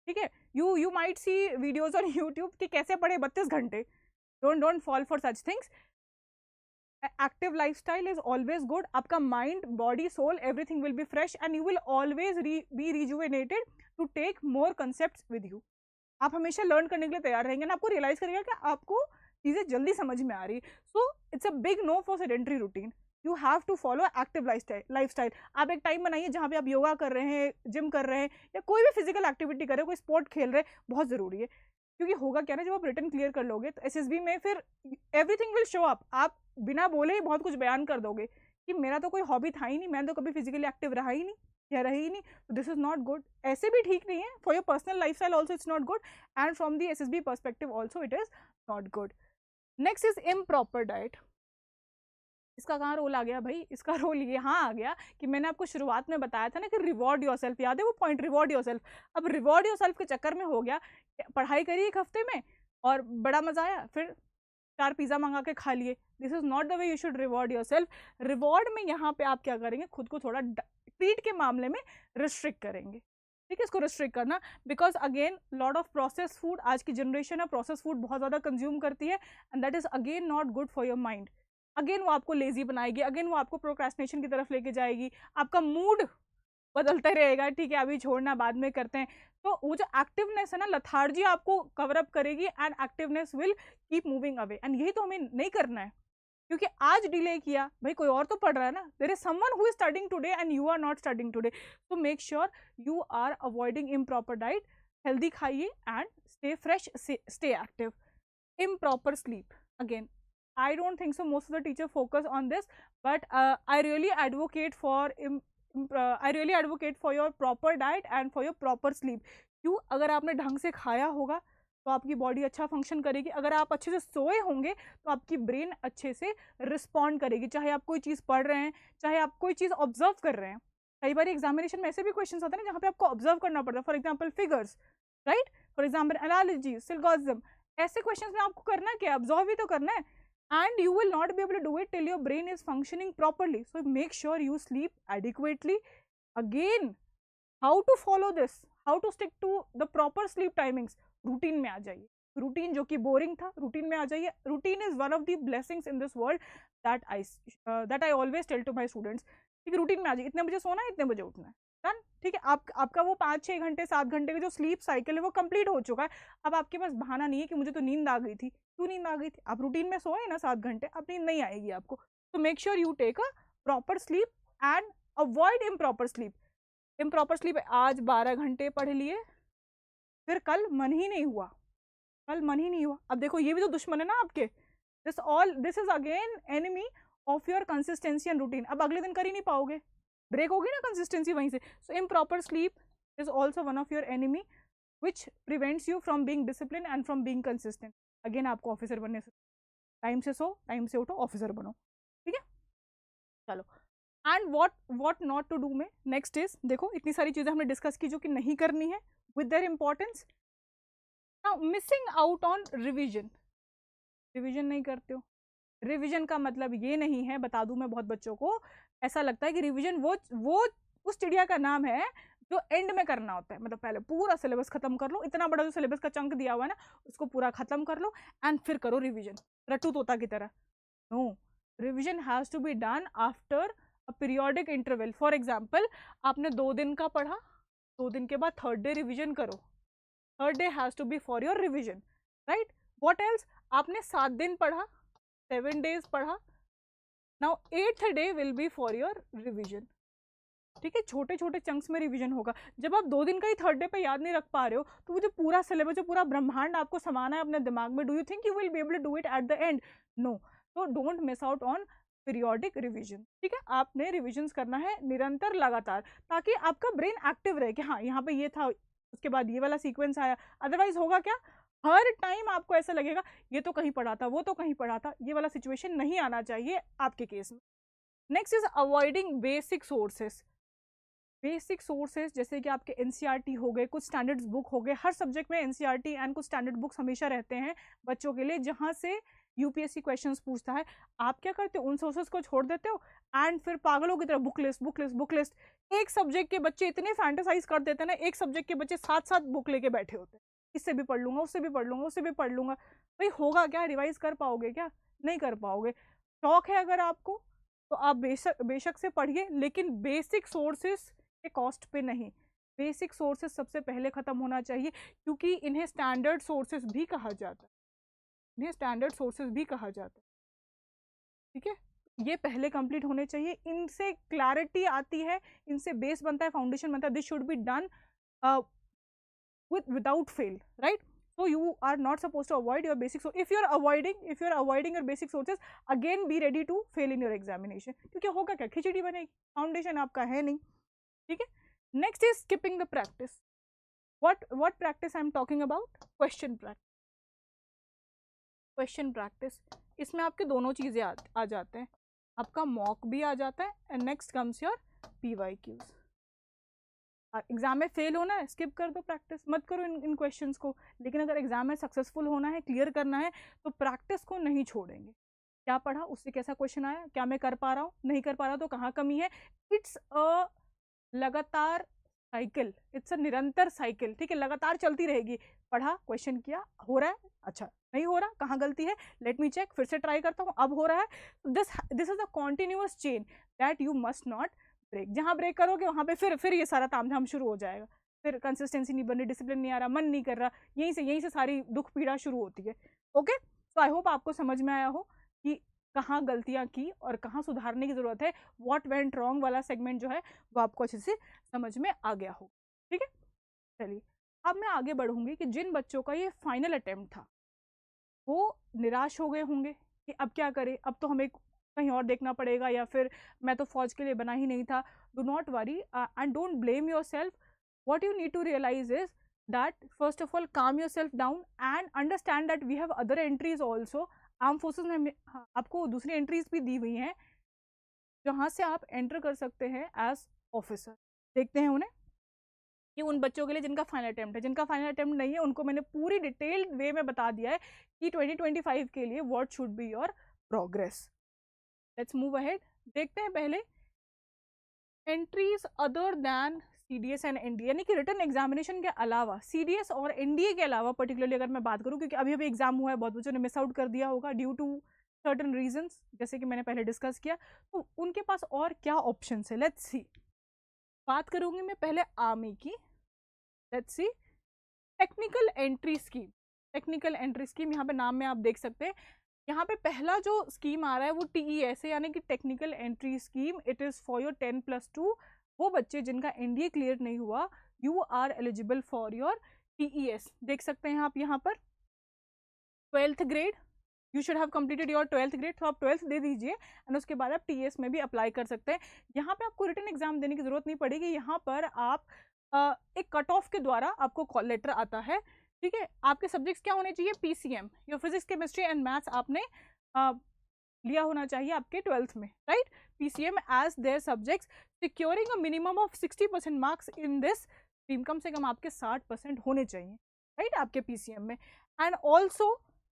ठीक है। You might see videos on YouTube कि कैसे पढ़े 32 घंटे। Don't fall for such things. Active lifestyle is always good. आपका mind, body, soul, everything will be fresh and you will always be rejuvenated to take more concepts with you. आप हमेशा learn करने के लिए तैयार रहेंगे ना, आपको रियलाइज करेगा कि आपको चीजें जल्दी समझ में आ रही। So it's a big no for sedentary routine. You have to follow active lifestyle. आप एक टाइम बनाइए जहाँ पे आप योगा कर रहे हैं, जिम कर रहे हैं, या कोई भी फिजिकल एक्टिविटी कर रहे हैं, कोई स्पोर्ट खेल रहे हैं, बहुत जरूरी है। क्योंकि होगा क्या ना, जब आप रिटर्न क्लियर कर लोगे तो एसएसबी में फिर एवरीथिंग विल शो अप। आप बिना बोले ही बहुत कुछ बयान कर दोगे कि मेरा तो कोई हॉबी था ही नहीं, मैंने तो कभी फिजिकली एक्टिव रहा ही नहीं या रही ही नहीं, तो दिस इज नॉट गुड। ऐसे भी ठीक नहीं है, for your personal life style also it's not good, and from the SSB perspective also it is not good. Next is improper diet. इसका कहाँ रोल आ गया भाई? इसका रोल यहाँ आ गया कि मैंने आपको शुरुआत में बताया था ना कि रिवॉर्ड योरसेल्फ, याद है वो पॉइंट, रिवॉर्ड योरसेल्फ। अब रिवॉर्ड योरसेल्फ के चक्कर में हो गया, पढ़ाई करी एक हफ्ते में और बड़ा मजा आया, फिर 4 पिज्जा मंगा के खा लिए। This is not the way you should reward yourself. Reward में यहाँ पे आप क्या करेंगे, खुद को थोड़ा ट्रीट के मामले में रिस्ट्रिक्ट करेंगे, ठीक है। इसको रिस्ट्रिक्ट करना, because again lot of process food, आज की जनरेशन है प्रोसेस फूड बहुत ज्यादा कंज्यूम करती है, and that is again not good for your mind. Again वो आपको लेजी बनाएगी, अगेन वो आपको प्रोक्रेस्टिनेशन की तरफ लेके जाएगी, आपका मूड बदलते रहेगा, ठीक है, अभी छोड़ना बाद में करते हैं। तो वो जो एक्टिवनेस है ना, लथार्जी आपको कवर अप करेगी and activeness will keep moving away, and यही तो हमें नहीं करना है। क्योंकि आज डिले किया भाई, कोई और तो पढ़ रहा है ना, there is someone who is studying today and you are not studying today. So make sure you are avoiding improper diet, healthy खाइए and stay fresh, stay active. Improper sleep, again I don't think so most of the teacher focus on this, but I really advocate for your proper diet and for your proper sleep. क्यों? अगर आपने ढंग से खाया होगा तो आपकी body अच्छा फंक्शन करेगी, अगर आप अच्छे से सोए होंगे तो आपकी ब्रेन अच्छे से रिस्पॉन्ड करेगी, चाहे आप कोई चीज़ पढ़ रहे हैं, चाहे आप कोई चीज़ ऑब्जर्व कर रहे हैं। कई बार एग्जामिनेशन में ऐसे भी क्वेश्चन आते हैं जहाँ पे आपको ऑब्जर्व करना पड़ता है, for example figures, right, for example analogy, syllogism, ऐसे क्वेश्चंस में आपको करना क्या, ऑब्जर्व ही तो करना है, and you will not be able to do it till your brain is functioning properly. So make sure you sleep adequately. Again, how to follow this, how to stick to the proper sleep timings, routine में आ जाइए। Routine जो कि boring था, routine में आ जाइए। Routine is one of the blessings in this world that I always tell to my students. ठीक है, रूटीन में आ जाइए, इतने बजे सोना है, इतने बजे उठना है, डन, ठीक है। आपका वो 5-6 घंटे 7 घंटे का जो स्लीप साइकिल है वो कंप्लीट हो चुका है। अब आपके पास बहाना नहीं है कि मुझे तो नींद आ गई थी। क्यों नींद आ गई थी? आप रूटीन में सोए ना 7 घंटे, अब नींद नहीं आएगी आपको। तो make sure you take a proper sleep and avoid improper sleep. Improper sleep आज 12 घंटे पढ़ लिए, फिर कल मन ही नहीं हुआ, कल मन ही नहीं हुआ। अब देखो ये भी तो दुश्मन है ना आपके। This is again enemy of your consistency and routine. अब अगले दिन कर ही नहीं पाओगे, ब्रेक होगी ना कंसिस्टेंसी वहीं से। So improper sleep is also one of your enemy which prevents you from being discipline and from being consistent. Again आपको ऑफिसर बनने से, टाइम से सो, टाइम से उठो, ऑफिसर बनो, ठीक है। चलो, and what not to do में नेक्स्ट इज, देखो इतनी सारी चीजें हमने डिस्कस की जो कि नहीं करनी है with their importance. Now missing out on revision. Revision नहीं करते हो। रिविजन का मतलब ये नहीं है, बता दूं मैं, बहुत बच्चों को ऐसा लगता है कि रिविजन वो उस चिड़िया का नाम है जो एंड में करना होता है। मतलब पहले पूरा सिलेबस खत्म कर लो, इतना बड़ा जो सिलेबस का चंक दिया हुआ है ना उसको पूरा खत्म कर लो एंड फिर करो रिविजन, रट्टू तोता की तरह। No, revision has to be done after periodic interval, for example आपने 2 दिन का पढ़ा, 2 दिन के बाद थर्ड डे रिविजन करो, third day has to be for your revision, right. What else, आपने 7 दिन पढ़ा, 7 days पढ़ा, now 8th day will be for your revision, ठीक है। छोटे छोटे चंक्स में रिवीजन होगा। जब आप 2 दिन का ही थर्ड डे पे याद नहीं रख पा रहे हो, तो वो जो पूरा सिलेबस, जो पूरा ब्रह्मांड आपको समाना है अपने दिमाग में, do you think you will be able to do it at the end? No. तो don't miss out on periodic revision, ठीक है। आपने रिविजन्स करना है निरंतर, लगातार, ताकि आपका ब्रेन एक्टिव रहे कि हाँ यहाँ पे ये था, उसके बाद ये वाला सीक्वेंस आया। अदरवाइज होगा क्या, हर टाइम आपको ऐसा लगेगा ये तो कहीं पढ़ा था, वो तो कहीं पढ़ा था। ये वाला सिचुएशन नहीं आना चाहिए आपके केस में। Next is avoiding basic sources. Basic sources जैसे कि आपके एनसीईआरटी हो गए, कुछ स्टैंडर्ड्स बुक हो गए, हर सब्जेक्ट में एनसीईआरटी एंड कुछ स्टैंडर्ड बुक्स हमेशा रहते हैं बच्चों के लिए, जहां से यूपीएससी क्वेश्चंस पूछता है। आप क्या करते हो, उन सोर्सेज को छोड़ देते हो एंड फिर पागलों की तरह book list book list book list. एक सब्जेक्ट के बच्चे इतने फैंटेसाइज कर देते हैं ना, एक सब्जेक्ट के बच्चे 7 बुक लेके बैठे होते हैं, इससे भी पढ़ लूंगा, उससे भी पढ़ लूंगा, उससे भी पढ़ लूंगा। भाई होगा क्या, रिवाइज कर पाओगे क्या? नहीं कर पाओगे। शौक है अगर आपको तो आप बेशक से पढ़िए, लेकिन बेसिक सोर्सेस के कॉस्ट पे नहीं। बेसिक सोर्सेस सबसे पहले खत्म होना चाहिए, क्योंकि इन्हें स्टैंडर्ड सोर्सेस भी कहा जाता है, इन्हें स्टैंडर्ड सोर्सेस भी कहा जाता है, ठीक है। ये पहले कंप्लीट होने चाहिए, इनसे क्लैरिटी आती है, इनसे बेस बनता है, फाउंडेशन बनता है। This should be done without fail, right? So you are not supposed to avoid your basic. So if you are avoiding your basic sources, again be ready to fail in your examination, क्योंकि होगा क्या, खिचड़ी बनेगी, foundation आपका है नहीं, ठीक है। Next is skipping the practice. what practice I am talking about? Question practice. इसमें आपके दोनों चीजें आ जाते हैं, आपका मॉक भी आ जाता है and next comes your PYQs। Exam में फेल होना है, स्किप कर दो, प्रैक्टिस मत करो इन क्वेश्चंस को। लेकिन अगर एग्जाम में सक्सेसफुल होना है, क्लियर करना है, तो प्रैक्टिस को नहीं छोड़ेंगे। क्या पढ़ा, उससे कैसा क्वेश्चन आया, क्या मैं कर पा रहा हूँ, नहीं कर पा रहा, तो कहाँ कमी है। इट्स अ लगातार साइकिल, इट्स अ निरंतर साइकिल, ठीक है, लगातार चलती रहेगी। पढ़ा, क्वेश्चन किया, हो रहा है, अच्छा, नहीं हो रहा, कहाँ गलती है, लेट मी चेक, फिर से ट्राई करता हूँ, अब हो रहा है। This is a continuous chain that you must not break. जहाँ ब्रेक करोगे वहाँ पे फिर ये सारा तामझाम शुरू हो जाएगा, फिर कंसिस्टेंसी नहीं बन रही, डिसिप्लिन नहीं आ रहा, मन नहीं कर रहा, यहीं से सारी दुख पीड़ा शुरू होती है। ओके, तो आई होप आपको समझ में आया हो कि कहाँ गलतियाँ की और कहाँ सुधारने की जरूरत है। व्हाट वेंट रॉन्ग वाला सेगमेंट जो है वो आपको अच्छे से समझ में आ गया हो, ठीक है। चलिए अब मैं आगे बढ़ूंगी कि जिन बच्चों का ये फाइनल अटेम्प्ट था वो निराश हो गए होंगे कि अब क्या करें, अब तो हमें कहीं और देखना पड़ेगा, या फिर मैं तो फौज के लिए बना ही नहीं था। Do not worry and don't blame yourself. What you need to realize is that first of all calm yourself down and understand that we have other entries also. Arm forces में आपको दूसरी entries भी दी हुई हैं जहाँ से आप enter कर सकते हैं एज ऑफिसर। देखते हैं उन्हें, कि उन बच्चों के लिए जिनका फाइनल अटेम्प्ट है, जिनका फाइनल अटेम्प्ट नहीं है, उनको मैंने पूरी डिटेल्ड वे में बता दिया है कि 2025 के लिए what should be your progress. Let's move ahead. देखते हैं पहले entries other than CDS and NDA, यानी कि रिटन एग्जामिनेशन के अलावा, CDS और NDA के अलावा पर्टिकुलरली अगर मैं बात करूं, क्योंकि अभी अभी एग्जाम हुआ है, बहुत बच्चों ने मिस आउट कर दिया होगा ड्यू टू सर्टन रीजंस, जैसे कि मैंने पहले डिस्कस किया, तो उनके पास और क्या ऑप्शन है, लेट्स सी। बात करूंगी मैं पहले आर्मी की, let's see. Technical entry scheme, technical entry scheme, यहाँ पे नाम में आप देख सकते हैं, यहाँ पे पहला जो स्कीम आ रहा है वो TES है, यानी कि technical entry scheme. It is for your 10+2, वो बच्चे जिनका NDA क्लियर नहीं हुआ, you are eligible for your TES। देख सकते हैं आप यहाँ पर 12th grade, you should have completed your 12th grade, तो आप 12th दे दीजिए एंड उसके बाद आप TES में भी अप्लाई कर सकते हैं। यहाँ पे आपको रिटन एग्जाम देने की जरूरत नहीं पड़ेगी, यहाँ पर आप एक कट ऑफ के द्वारा आपको कॉल लेटर आता है, ठीक है। आपके सब्जेक्ट्स क्या होने चाहिए, PCM, your physics chemistry and maths आपने लिया होना चाहिए आपके 12th में, right. PCM as their subjects, securing a minimum of 60% marks in this stream, कम से कम आपके 60% होने चाहिए, राइट, आपके PCM में। And also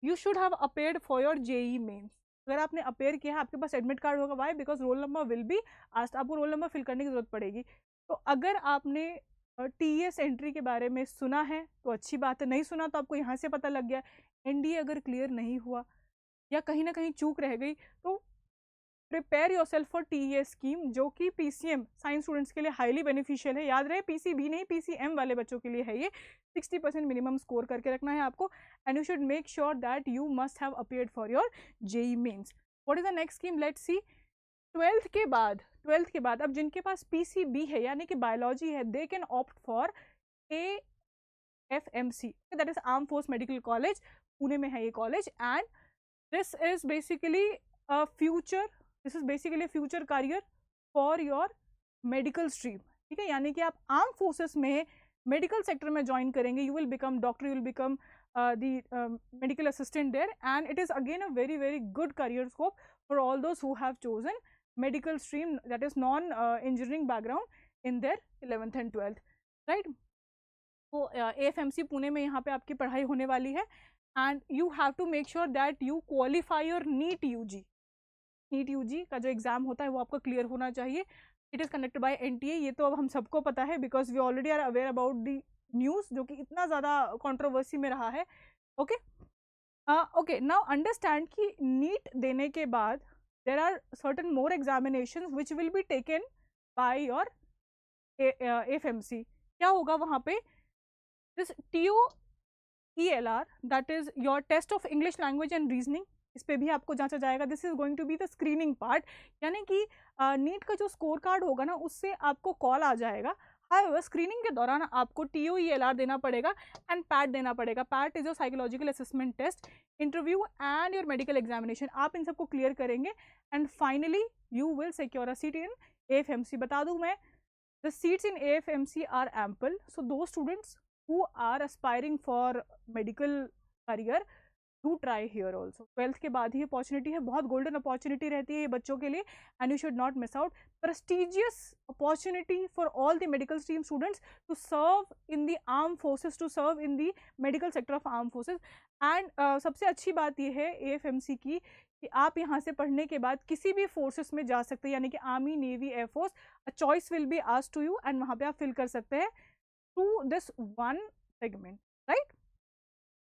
you should have appeared for your JEE mains. अगर आपने अपेयर किया है, आपके पास एडमिट कार्ड होगा, why, because roll number will be asked, आपको रोल नंबर फिल करने की जरूरत पड़ेगी। तो अगर आपने TES एंट्री के बारे में सुना है तो अच्छी बात है, नहीं सुना तो आपको यहाँ से पता लग गया। NDA अगर क्लियर नहीं हुआ या कहीं ना कहीं चूक रह गई, तो prepare your self for TES scheme, जो कि PCM साइंस स्टूडेंट्स के लिए हाईली बेनिफिशियल है। याद रहे PCB नहीं, PCM वाले बच्चों के लिए है ये। 60% मिनिमम स्कोर करके रखना है आपको, and you should make sure that you must have appeared for your JEE mains. What is the next scheme, let's see. 12th के बाद अब जिनके पास PCB है यानी कि बायोलॉजी है, they can opt for AFMC, that is arm force medical college, Pune में है ये college, and this is basically a future career for your medical stream. ठीक है, यानी कि आप आर्म फोर्सेस में मेडिकल सेक्टर में ज्वाइन करेंगे, you will become doctor, you will become the medical assistant there, and it is again a very very good career scope for all those who have chosen medical stream, that is non engineering background in their 11th and 12th, right? तो AFMC Pune में यहाँ पे आपकी पढ़ाई होने वाली है, and you have to make sure that you qualify your NEET UG का जो एग्जाम होता है वो आपको क्लियर होना चाहिए। It is conducted by NTA, ये तो अब हम सबको पता है because we already are aware about the news जो कि इतना ज़्यादा कंट्रोवर्सी में रहा है। ओके ओके, नाउ अंडरस्टैंड कि नीट देने के बाद there are certain more examinations which will be taken by your AFMC। क्या होगा वहाँ पे, this TOELR, that is your test of English language and reasoning, इस पे भी आपको जांचा जाएगा। This is going to be the screening part, यानी कि नीट का जो स्कोर कार्ड होगा ना उससे आपको कॉल आ जाएगा। हाउएवर स्क्रीनिंग के दौरान आपको TOELR देना पड़ेगा एंड पैट देना पड़ेगा। PAT is your psychological assessment test, interview and your medical examination. आप इन सबको क्लियर करेंगे and finally you will secure a seat in AFMC। बता दूं मैं, the seats in AFMC are ample, so though students who are aspiring for medical career do try here also। 12th के बाद ही opportunity है, बहुत golden opportunity रहती है ये बच्चों के लिए, and you should not miss out. Prestigious opportunity for all the medical stream students to serve in the arm forces, to serve in the medical sector of arm forces. And सबसे अच्छी बात ये है AFMC की कि आप यहाँ से पढ़ने के बाद किसी भी फोर्सेस में जा सकते हैं, यानी कि army, navy, air force, a choice will be asked to you, एंड वहाँ पे आप फिल कर सकते हैं to this one segment, right?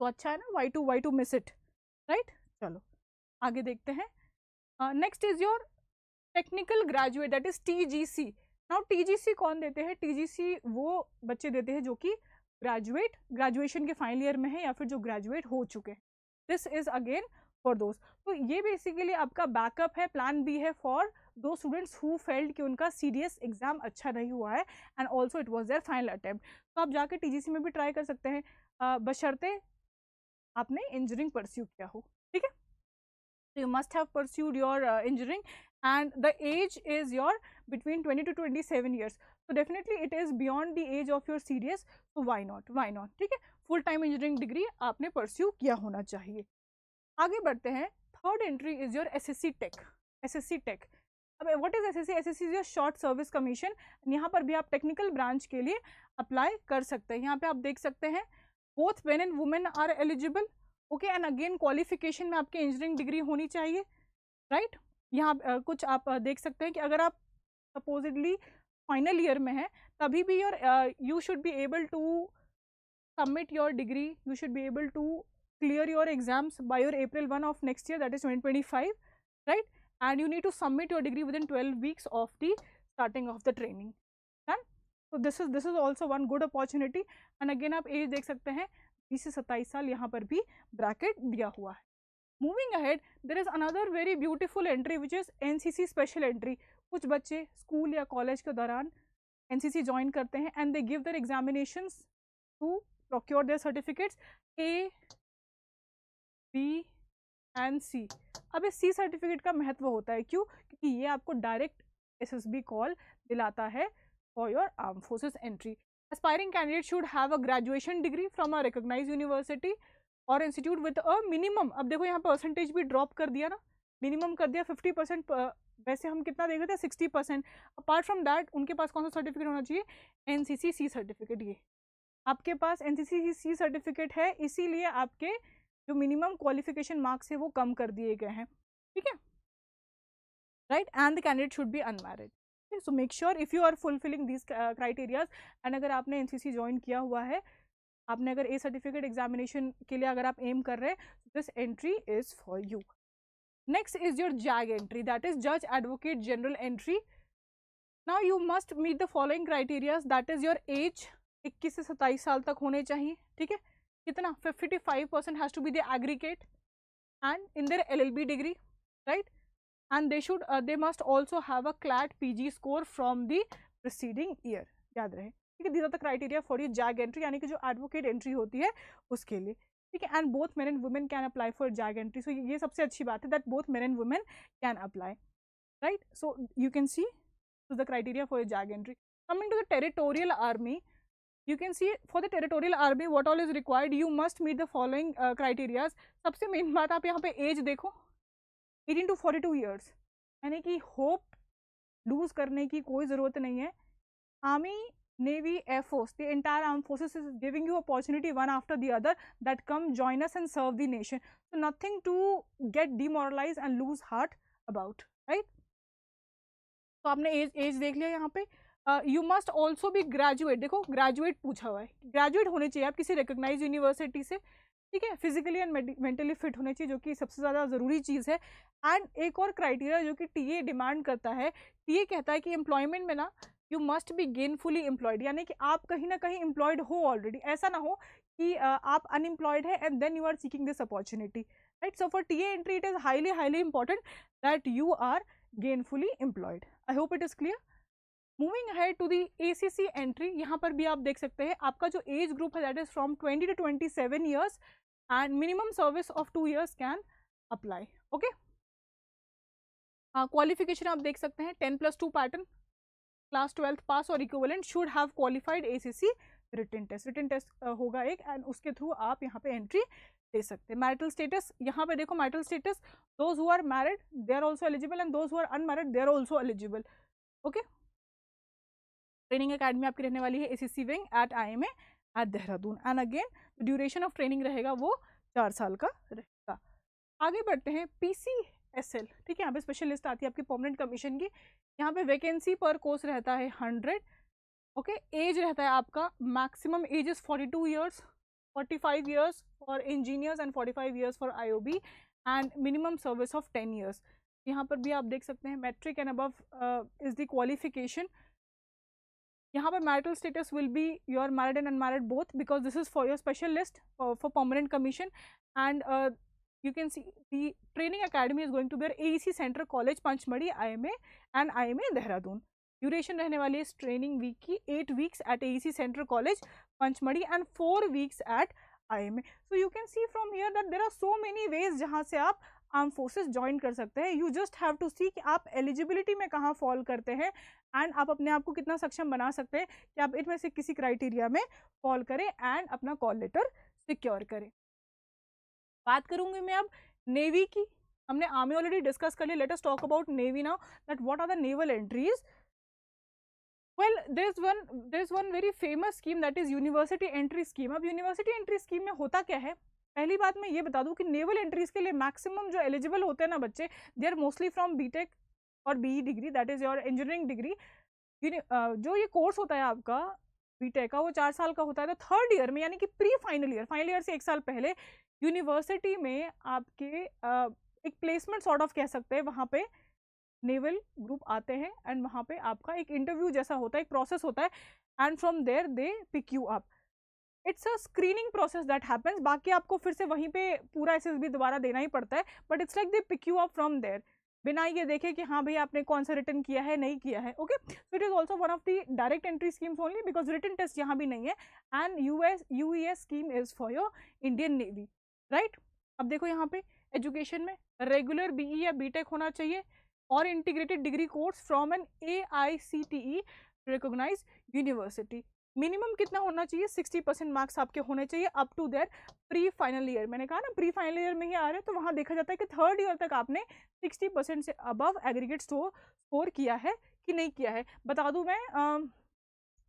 तो अच्छा है ना, why to miss it, right? चलो आगे देखते हैं। Next is your technical graduate, that is TGC। Now TGC कौन देते हैं? TGC वो बच्चे देते हैं जो कि ग्रेजुएशन के फाइनल ईयर में है या फिर जो ग्रेजुएट हो चुके हैं। दिस इज अगेन फॉर दोस्त, तो ये बेसिकली आपका बैकअप है, प्लान बी है फॉर दो स्टूडेंट्स हु फेल्ड कि उनका CDS एग्जाम अच्छा नहीं हुआ है and also it was there final attempt. तो आप जाके TGC में भी ट्राई कर सकते हैं, बशर्ते आपने इंजीनियरिंग परस्यू किया हो। ठीक है, so you must have pursued your engineering and the age is your between 20 to 27 years, so definitely it is beyond the age of your CDS, so why not। ठीक है, फुल टाइम इंजीनियरिंग डिग्री आपने pursue किया होना चाहिए। आगे बढ़ते हैं, third entry is your SSC tech. अब what is SSC is your short service commission. यहाँ पर भी आप टेक्निकल ब्रांच के लिए अप्लाई कर सकते हैं। यहाँ पे आप देख सकते हैं both men and women are eligible, okay, and again qualification में आपकी इंजीनियरिंग डिग्री होनी चाहिए, राइट। यहाँ कुछ आप देख सकते हैं कि अगर आप सपोजिडली फाइनल ईयर में है तभी भी you should be able to submit your degree, you should be able to clear your exams by your April 1 of next year, that is 2025, right? And you need to submit your degree within 12 weeks of the starting of the training, done? So this is also one good opportunity, and again आप as देख सकते हैं 20 से 27 साल यहाँ पर भी bracket दिया हुआ है। Moving ahead, there is another very beautiful entry which is NCC special entry। कुछ बच्चे स्कूल या कॉलेज के दौरान NCC ज्वाइन करते हैं and they give their examinations to procure their certificates A, B and C। अब इस C सर्टिफिकेट का महत्व होता है, क्यों? क्योंकि ये आपको डायरेक्ट SSB कॉल दिलाता है for your arm forces entry. Aspiring candidate should have a graduation degree from a recognised university और इंस्टीट्यूट विद अ मिनिमम, अब देखो यहाँ परसेंटेज भी ड्रॉप कर दिया ना, मिनिमम कर दिया 50%, वैसे हम कितना देख रहे थे 60%। अपार्ट फ्रॉम दैट उनके पास कौन सा सर्टिफिकेट होना चाहिए? NCC C certificate. ये आपके पास NCC C सर्टिफिकेट है, इसीलिए आपके जो मिनिमम क्वालिफिकेशन मार्क्स है वो कम कर दिए गए हैं, ठीक है, right. And the candidate should be unmarried, so make sure if you are fulfilling these criterias and अगर आपने NCC ज्वाइन किया हुआ है, आपने अगर A सर्टिफिकेट एग्जामिनेशन के लिए अगर आप एम कर रहे हैं, this entry is for you. Next is your JAG entry, that is Judge Advocate General entry. Now you must meet the following criteria, that is your age 21 से 27 साल तक होने चाहिए, ठीक है, कितना 55% has to be the aggregate and in their LLB degree, right, and they must also have a CLAT PG score from the preceding year, याद रहे, ठीक है. These are the criteria for your JAG entry, यानी कि जो advocate entry होती है उसके लिए, ठीक है. And both men and women can apply for JAG entry. So ये सबसे अच्छी बात है that both men and women can apply, right. So you can see this is the criteria for your JAG entry. Coming to the territorial army, you can see for the territorial army what all is required. You must meet the following criteria. सबसे main बात आप यहाँ पे as देखो 18 to 42 years, यानी कि hope loose करने की कोई ज़रूरत नहीं है. Army, navy, air force, the entire armed forces is giving you opportunity one after the other that come join us and serve the nation. So nothing to get demoralized and lose heart about, right. तो आपने as देख लिया यहाँ पे. You must also भी graduate, देखो graduate पूछा हुआ है, ग्रेजुएट होने चाहिए आप किसी रिकॉग्नाइज यूनिवर्सिटी से, ठीक है. फिजिकली एंड मेंटली फिट होने चाहिए, जो कि सबसे ज़्यादा ज़रूरी चीज़ है. एंड एक और क्राइटेरिया जो कि टीए डिमांड करता है, टीए कहता है कि एम्प्लॉयमेंट में ना you must be gainfully employed, यानी कि आप कहीं ना कहीं एम्प्लॉयड हो ऑलरेडी, ऐसा ना हो कि आप अनएम्प्लॉयड है and then you are seeking this opportunity, right. So for TA entry it is highly important that you are gainfully employed. I hope it is clear. Moving ahead to the ACC entry, यहाँ पर भी आप देख सकते हैं आपका जो age group है that is from 20 to 27 years and minimum service of 2 years can apply. Okay. Qualification आप देख सकते हैं 10+2 पैटर्न, क्लास 12th पास और equivalent, should have qualified ACC written test होगा एक, एंड उसके थ्रू आप यहाँ पे एंट्री दे सकते हैं. मैरिटल स्टेटस, यहाँ पे देखो marital status, those who are married they are also eligible and those who are unmarried they are also eligible. Okay. Training academy आपकी रहने वाली है ACC wing at IMA at Dehradun, and again duration of training रहेगा वो 4 साल का रहेगा. आगे बढ़ते हैं PCSL, ठीक है. यहाँ पे स्पेशल लिस्ट आती है आपकी परमानेंट कमीशन की. यहाँ पे वैकेंसी पर कोर्स रहता है 100. ओके. एज रहता है आपका maximum age is 42 years, 45 years for engineers and 45 years for IOB and minimum service of 10 years. यहाँ पर भी आप देख सकते हैं matric and above is the qualification. यहाँ पर marital status will be your married and unmarried both because this is for your specialist for permanent commission. And you can see the training academy is going to be AEC Center College Panchmadi IMA and IMA Dehradun. Duration रहने वाली है इस training week की 8 weeks at AEC Center College Panchmadi and 4 weeks at IMA. So you can see from here that there are so many ways जहाँ से आप arm forces join कर सकते हैं. यू जस्ट हैव टू सी कि आप eligibility में कहाँ फॉल करते हैं एंड आप अपने आप को कितना सक्षम बना सकते हैं कि आप इनमें से किसी क्राइटेरिया में फॉल करें एंड अपना कॉल लेटर सिक्योर करें. बात करूंगी मैं अब नेवी की. हमने आर्मी ऑलरेडी डिस्कस कर लिया. Let us talk about navy now, that what are the naval entries. Well, there's one very famous scheme that is university entry scheme. अब यूनिवर्सिटी एंट्री स्कीम में होता क्या है, पहली बात मैं ये बता दूं कि नेवल एंट्रीज के लिए मैक्सिमम जो एलिजिबल होते हैं ना बच्चे, they are mostly from BTech और BE degree, that is your engineering degree. जो ये कोर्स होता है आपका बीटेक का वो 4 साल का होता है. तो थर्ड ईयर में यानी कि प्री फाइनल ईयर से 1 साल पहले यूनिवर्सिटी में आपके एक प्लेसमेंट सॉर्ट ऑफ कह सकते हैं, वहाँ पे नेवल ग्रुप आते हैं एंड वहाँ पे आपका एक इंटरव्यू जैसा होता है, एक प्रोसेस होता है and from there they pick you up. It's a screening process that happens. बाकी आपको फिर से वहीं पे पूरा SSB दोबारा देना ही पड़ता है, but it's like they pick you up from there, बिना ये देखे कि हाँ भाई आपने कौन सा रिटर्न किया है नहीं किया है. Okay. So it is also one of the direct entry schemes only because written test यहाँ भी नहीं है. And UES scheme is for your Indian navy, right. अब देखो यहाँ पे एजुकेशन में रेगुलर BE या BTech होना चाहिए और integrated degree course from an AICTE recognise university. Minimum कितना होना चाहिए, 60% मार्क्स आपके होने चाहिए up to their pre final year. मैंने कहा ना प्री फाइनल ईयर में ही आ रहे हैं, तो वहाँ देखा जाता है कि थर्ड ईयर तक आपने 60% से अबव एग्रीगेट स्कोर किया है कि नहीं किया है. बता दूँ मैं,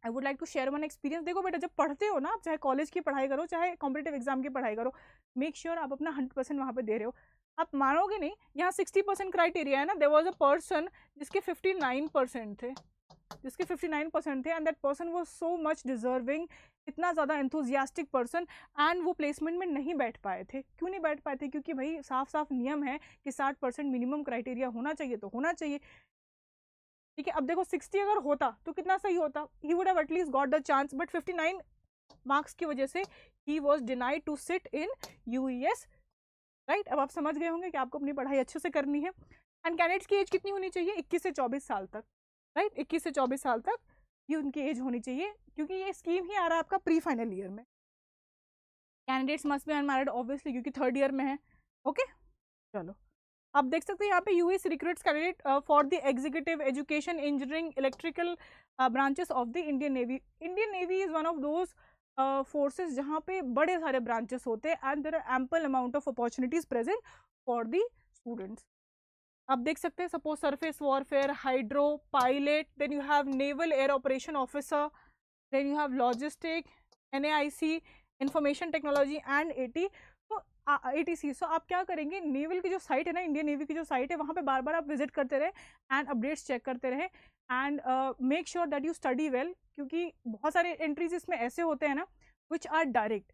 I would like to share one experience. देखो बेटा, जब पढ़ते हो ना आप, चाहे कॉलेज की पढ़ाई करो चाहे कॉम्पिटेटिव एग्जाम की पढ़ाई करो, मेक श्योर आप अपना 100% वहाँ पे दे रहे हो. आप मानोगे नहीं, यहाँ 60% क्राइटेरिया है ना. देयर वाज अ पर्सन जिसके 59% थे. जिसके 59% थे, and that person was so much deserving, इतना ज़्यादा एंथुजियास्टिक पर्सन, एंड वो प्लेसमेंट में नहीं बैठ पाए थे। क्यों नहीं बैठ पाए थे? क्योंकि भाई साफ साफ नियम है कि 60% मिनिमम क्राइटेरिया होना चाहिए, तो होना चाहिए, ठीक है। अब देखो 60 अगर होता तो कितना सही होता, he would have at least got the chance, but 59 marks की वजह से he was denied to sit in UES, right. अब आप समझ गए होंगे कि आपको अपनी पढ़ाई अच्छे से करनी है। एंड कैंडिडेट्स की एज कितनी होनी चाहिए? 21 से 24 साल तक, राइट। 21 से 24 साल तक ये उनकी एज होनी चाहिए, क्योंकि ये स्कीम ही आ रहा है आपका प्री फाइनल ईयर में। Candidates must be unmarried obviously, क्योंकि थर्ड ईयर में है, ओके। चलो आप देख सकते हैं यहाँ पे US recruits candidate for the executive, education, engineering, electrical branches of the Indian navy. Indian navy is one of those forces जहाँ पे बड़े सारे ब्रांचेस होते हैं, and there are ample amount of opportunities present for the students. आप देख सकते हैं suppose surface warfare, hydro pilot, then you have naval air operation officer, then you have logistic, NAIC, information technology and ATC। So आप क्या करेंगे, naval की जो site है ना, इंडियन नेवी की जो साइट है, वहाँ पे बार बार आप विजिट करते रहे एंड अपडेट्स चेक करते रहे, and make sure that you study well, क्योंकि बहुत सारे एंट्रीज इसमें ऐसे होते हैं ना विच आर डायरेक्ट।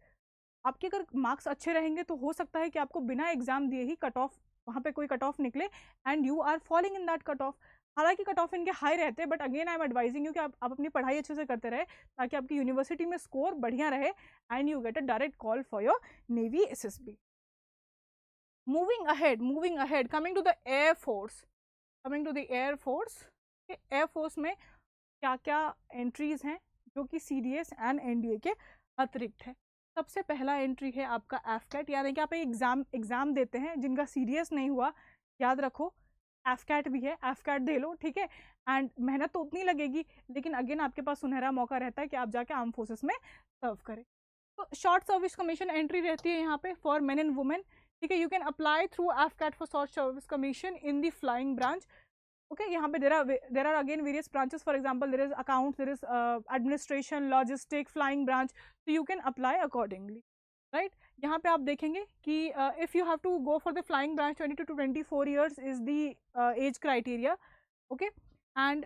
आपके अगर मार्क्स अच्छे रहेंगे तो हो सकता है कि आपको बिना एग्जाम दिए ही कट ऑफ, वहाँ पे कोई कट ऑफ निकले, and you are following in that cut off. हालांकि कट ऑफ इनके हाई रहते हैं, but again I am advising you कि आप अपनी पढ़ाई अच्छे से करते रहे, ताकि आपकी यूनिवर्सिटी में स्कोर बढ़िया रहे, and you get a direct call for your navy SSB। moving ahead, coming to the air force, air force में क्या क्या एंट्रीज हैं जो कि CDS एंड NDA के अतिरिक्त है। सबसे पहला एंट्री है आपका AFCAT, यानी कि आप एग्जाम देते हैं जिनका CDS नहीं हुआ, याद रखो AFCAT भी है, AFCAT दे लो, ठीक है। एंड मेहनत तो उतनी लगेगी, लेकिन अगेन आपके पास सुनहरा मौका रहता है कि आप जाके आर्म फोर्सेस में सर्व करें। तो शॉर्ट सर्विस कमीशन एंट्री रहती है यहाँ पे फॉर मेन एंड वुमेन, ठीक है। You can apply through AFCAT for short service commission in the flying branch, okay. यहाँ पे there are again various branches, for example there is account, there is administration, logistic, flying branch, तो you can apply accordingly, right. यहाँ पे आप देखेंगे कि if you have to go for the flying branch 22 to 24 years is the age criteria, okay. And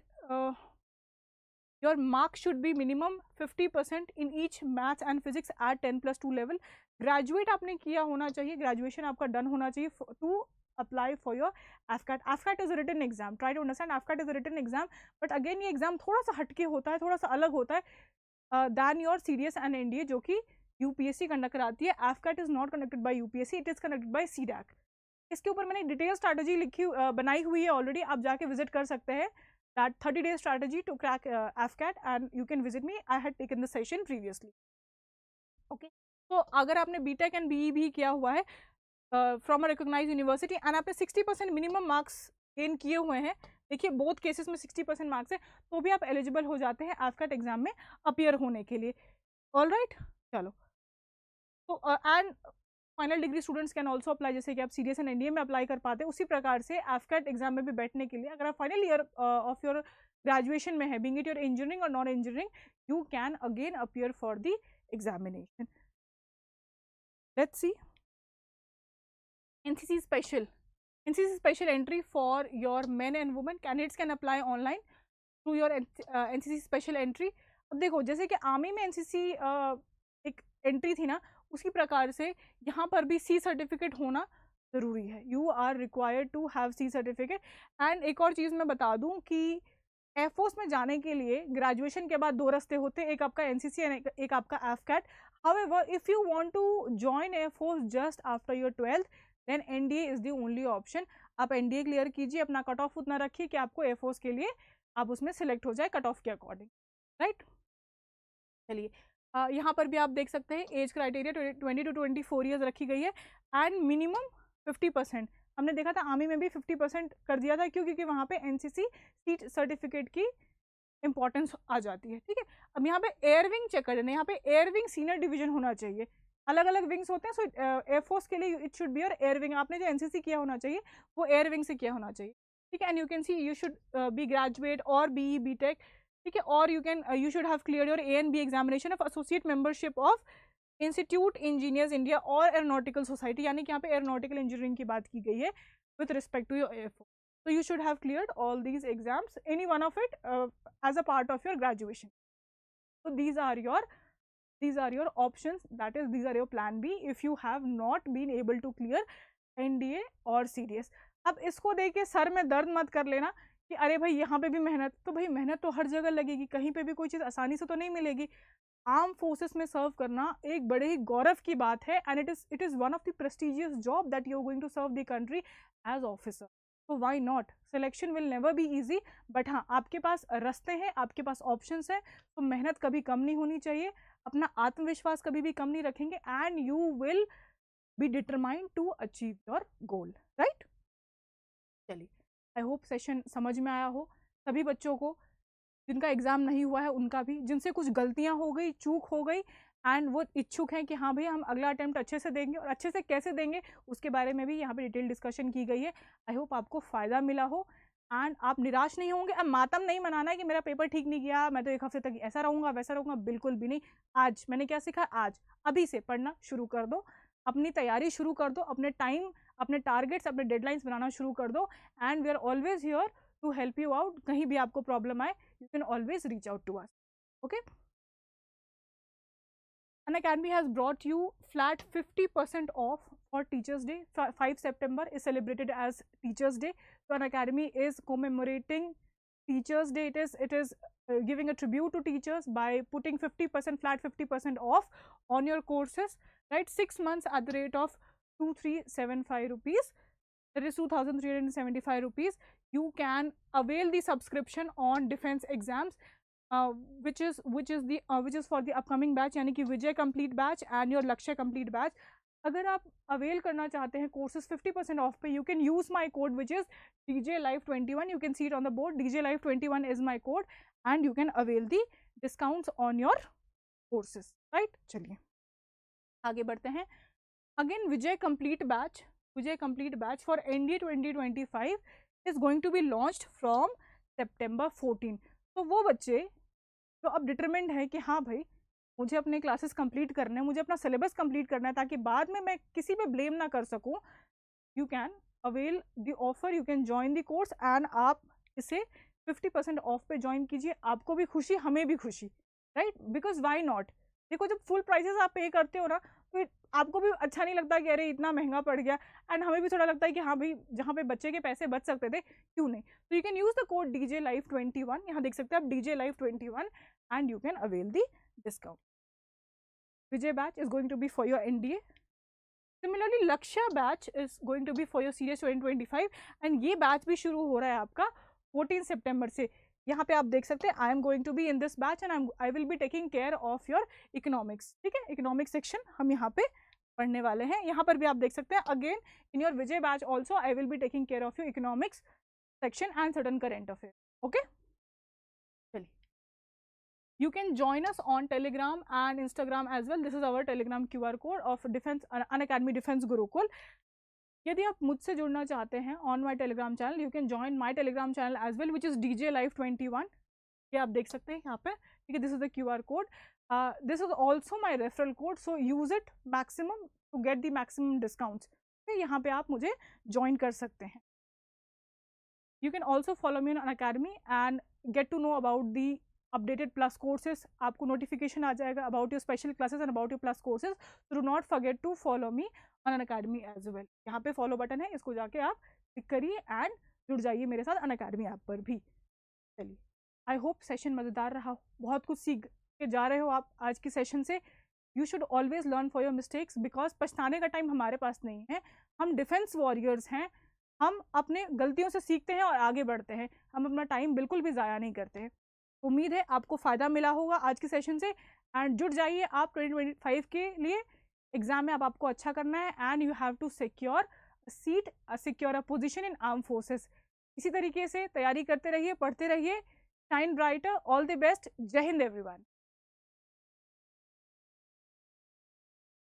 your mark should be minimum 50% in each maths and physics at 10+2 level. Graduate आपने किया होना चाहिए, graduation आपका done होना चाहिए to apply for your AFCAT. AFCAT is written exam, try to understand, AFCAT is written exam, but again ये exam थोड़ा सा हटके होता है, थोड़ा सा अलग होता है then your CDS and NDA जो कि UPSC कंडक्ट कराती है। AFCAT is not conducted by UPSC, it is conducted bye CDAC। इसके ऊपर मैंने डिटेल स्ट्रैटेजी बनाई हुई है ऑलरेडी, आप जाके विजिट कर सकते हैं, that 30-day strategy to crack AFCAT, and you can visit me, I had taken the session previously, okay। तो अगर आपने BTech and BE भी किया हुआ है from a recognized university and आपने 60% मिनिमम मार्क्स गेन किए हुए हैं, देखिए बोथ केसेस में 60% मार्क्स है, तो भी आप एलिजिबल हो जाते हैं AFCAT एग्जाम में अपीयर होने के लिए, ऑल राइट। चलो तो and final decree students can also apply, जैसे कि आप CDS एंड NDA में अप्लाई कर पाते हैं, उसी प्रकार से AFCAT एग्जाम में भी बैठने के लिए, अगर आप final year of your graduation में है, बीइंग इट योर इंजीनियरिंग और non engineering, you can again appear for the examination. Let's see NCC special entry for your men and women. Candidates can apply online through your NCC special entry. अब देखो जैसे कि army में NCC एक entry थी ना, उसी प्रकार से यहाँ पर भी C सर्टिफिकेट होना ज़रूरी है। You are required to have C certificate. And एक और चीज़ मैं बता दूँ कि एयरफोर्स में जाने के लिए ग्रेजुएशन के बाद 2 रास्ते होते हैं, एक आपका NCC एंड एक आपका AFCAT। However, if you want to join Air Force just after your 12th, then NDA is the only option. आप NDA क्लियर कीजिए, अपना कट ऑफ उतना रखिए कि आपको एयरफोर्स के लिए आप उसमें सिलेक्ट हो जाए कट ऑफ के अकॉर्डिंग, राइट। चलिए यहाँ पर भी आप देख सकते हैं एज क्राइटेरिया 20 to 24 ईयर्स रखी गई है, एंड मिनिमम 50%। हमने देखा था आर्मी में भी 50% कर दिया था, क्यों? क्योंकि वहाँ पे NCC सीट सर्टिफिकेट की इंपॉर्टेंस आ जाती है, ठीक है। अब यहाँ पे एयर विंग चेक कर लेना, यहाँ पे एयर विंग सीनियर डिवीजन होना चाहिए, अलग अलग विंग्स होते हैं। सो एयरफोर्स के लिए it should be your air wing, आपने जो NCC किया होना चाहिए वो एयर विंग से किया होना चाहिए, ठीक है। And you can see you should B graduate और BE BTech, ठीक है। और you should have clear your A&B examination of associate membership of institute engineers India और एरोनॉटिकल सोसाइटी, यानी कि यहाँ पे एरोनॉटिकल इंजीनियरिंग की बात की गई है with respect to your air force, So you should have cleared all these exams, any one of it as a part of your graduation. So these are your options, that is these are your plan B if you have not been able to clear NDA और CDS. अब इसको देख के sir में दर्द मत कर लेना कि अरे भाई यहाँ पे भी मेहनत, तो भाई मेहनत तो हर जगह लगेगी, कहीं पे भी कोई चीज़ आसानी से तो नहीं मिलेगी. आर्म फोर्सेस में सर्व करना एक बड़े ही गौरव की बात है, and it is one of the prestigious job that you are going to serve the country as officer. तो why not, selection will never be easy, but हाँ आपके पास रास्ते हैं, आपके पास ऑप्शंस हैं, तो मेहनत कभी कम नहीं होनी चाहिए, अपना आत्मविश्वास कभी भी कम नहीं रखेंगे, and you will be determined to achieve your goal, right. चलिए, आई होप सेशन समझ में आया हो सभी बच्चों को, जिनका एग्जाम नहीं हुआ है उनका भी, जिनसे कुछ गलतियां हो गई, चूक हो गई, एंड वो इच्छुक हैं कि हाँ भैया हम अगला अटेम्प्ट अच्छे से देंगे, और अच्छे से कैसे देंगे उसके बारे में भी यहाँ पे डिटेल डिस्कशन की गई है. आई होप आपको फ़ायदा मिला हो, एंड आप निराश नहीं होंगे. अब मातम नहीं मनाना है कि मेरा पेपर ठीक नहीं गया, मैं तो एक हफ्ते तक ऐसा रहूँगा वैसा रहूँगा, बिल्कुल भी नहीं. आज मैंने क्या सीखा, आज अभी से पढ़ना शुरू कर दो, अपनी तैयारी शुरू कर दो, अपने टाइम, अपने टारगेट्स, अपने डेडलाइंस बनाना शुरू कर दो, and we are always here to help you out. कहीं भी आपको प्रॉब्लम आए, you can always reach out to us. Okay, Unacademy has brought you flat 50% off for Teachers Day. 5 September is celebrated as Teachers Day, so Unacademy is commemorating Teachers Day. It is giving a tribute to teachers by putting 50% flat 50% off on your courses, right? 6 months at the rate of 2375 rupees, that is 2375 rupees. You can avail the subscription on defense exams, which is for the upcoming batch, यानी कि विजय complete batch and your लक्ष्य complete batch. अगर आप avail करना चाहते हैं courses 50% off पे, you can use my code which is DJLive21. You can see it on the board. DJLive21 is my code, and you can avail the discounts on your courses, right? चलिए आगे बढ़ते हैं. Again, Vijay complete batch for NDA 2025 is going to be launched from September 14. तो वो बच्चे जो अब determined है कि हाँ भाई मुझे अपने क्लासेस कंप्लीट करने हैं, मुझे अपना सिलेबस कंप्लीट करना है, ताकि बाद में मैं किसी पे ब्लेम ना कर सकूं, you can avail the offer, you can join the course, and आप इसे 50% ऑफ पे ज्वाइन कीजिए. आपको भी खुशी, हमें भी खुशी, राइट? Because why not. देखो जब फुल प्राइसेस आप पे करते हो ना, तो आपको भी अच्छा नहीं लगता कि अरे इतना महंगा पड़ गया, एंड हमें भी थोड़ा लगता है कि हाँ भाई जहाँ पे बच्चे के पैसे बच सकते थे क्यों नहीं. तो you can use the code DJLive21, यहाँ देख सकते हैं आप DJLive21, and you can avail the discount. Vijay batch is going to be for your NDA. Similarly, Lakshya batch is going to be for your CDS 2025, and ये batch भी शुरू हो रहा है आपका 14 सितंबर से. यहाँ पे आप देख सकते हैं I am going to be in this batch, and I will be taking care of your economics. ठीक है, इकोनॉमिक्स सेक्शन हम यहाँ पे पढ़ने वाले हैं. यहाँ पर भी आप देख सकते हैं again in your Vijay batch also I will be taking care of your economics section and certain current affair. Okay, चलिए, you can join us on Telegram and Instagram as well. This is our Telegram QR code of Defense Unacademy Defense Gurukul. यदि आप मुझसे जुड़ना चाहते हैं on my Telegram channel, you can join my Telegram channel as well, which is DJLive21. ये आप देख सकते हैं यहाँ पे, ठीक है. This is the QR code. This is also my referral code, so use it maximum to get the maximum discounts. okay, यहाँ पे आप मुझे join कर सकते हैं. You can also follow me on Unacademy and get to know about the updated plus courses. आपको notification आ जाएगा about your special classes and about your plus courses. So do not forget to follow me on Unacademy as well. यहाँ पे follow button है, इसको जाके आप click करिए and जुड़ जाइए मेरे साथ Unacademy ऐप पर भी. चलिए, I hope सेशन मज़ेदार रहा, बहुत कुछ सीख के जा रहे हो आप आज की सेशन से. You should always learn for your mistakes, because पछताने का टाइम हमारे पास नहीं है. हम डिफेंस वॉरियर्स हैं, हम अपने गलतियों से सीखते हैं और आगे बढ़ते हैं. हम अपना टाइम बिल्कुल भी ज़ाया नहीं करते हैं. उम्मीद है आपको फ़ायदा मिला होगा आज के सेशन से, एंड जुड़ जाइए आप 2025 के लिए. एग्जाम में अब आपको अच्छा करना है, and you have to secure seat, secure a position in arm forces. इसी तरीके से तैयारी करते रहिए, पढ़ते रहिए. Shine brighter, all the best. जय हिंद एवरीवन.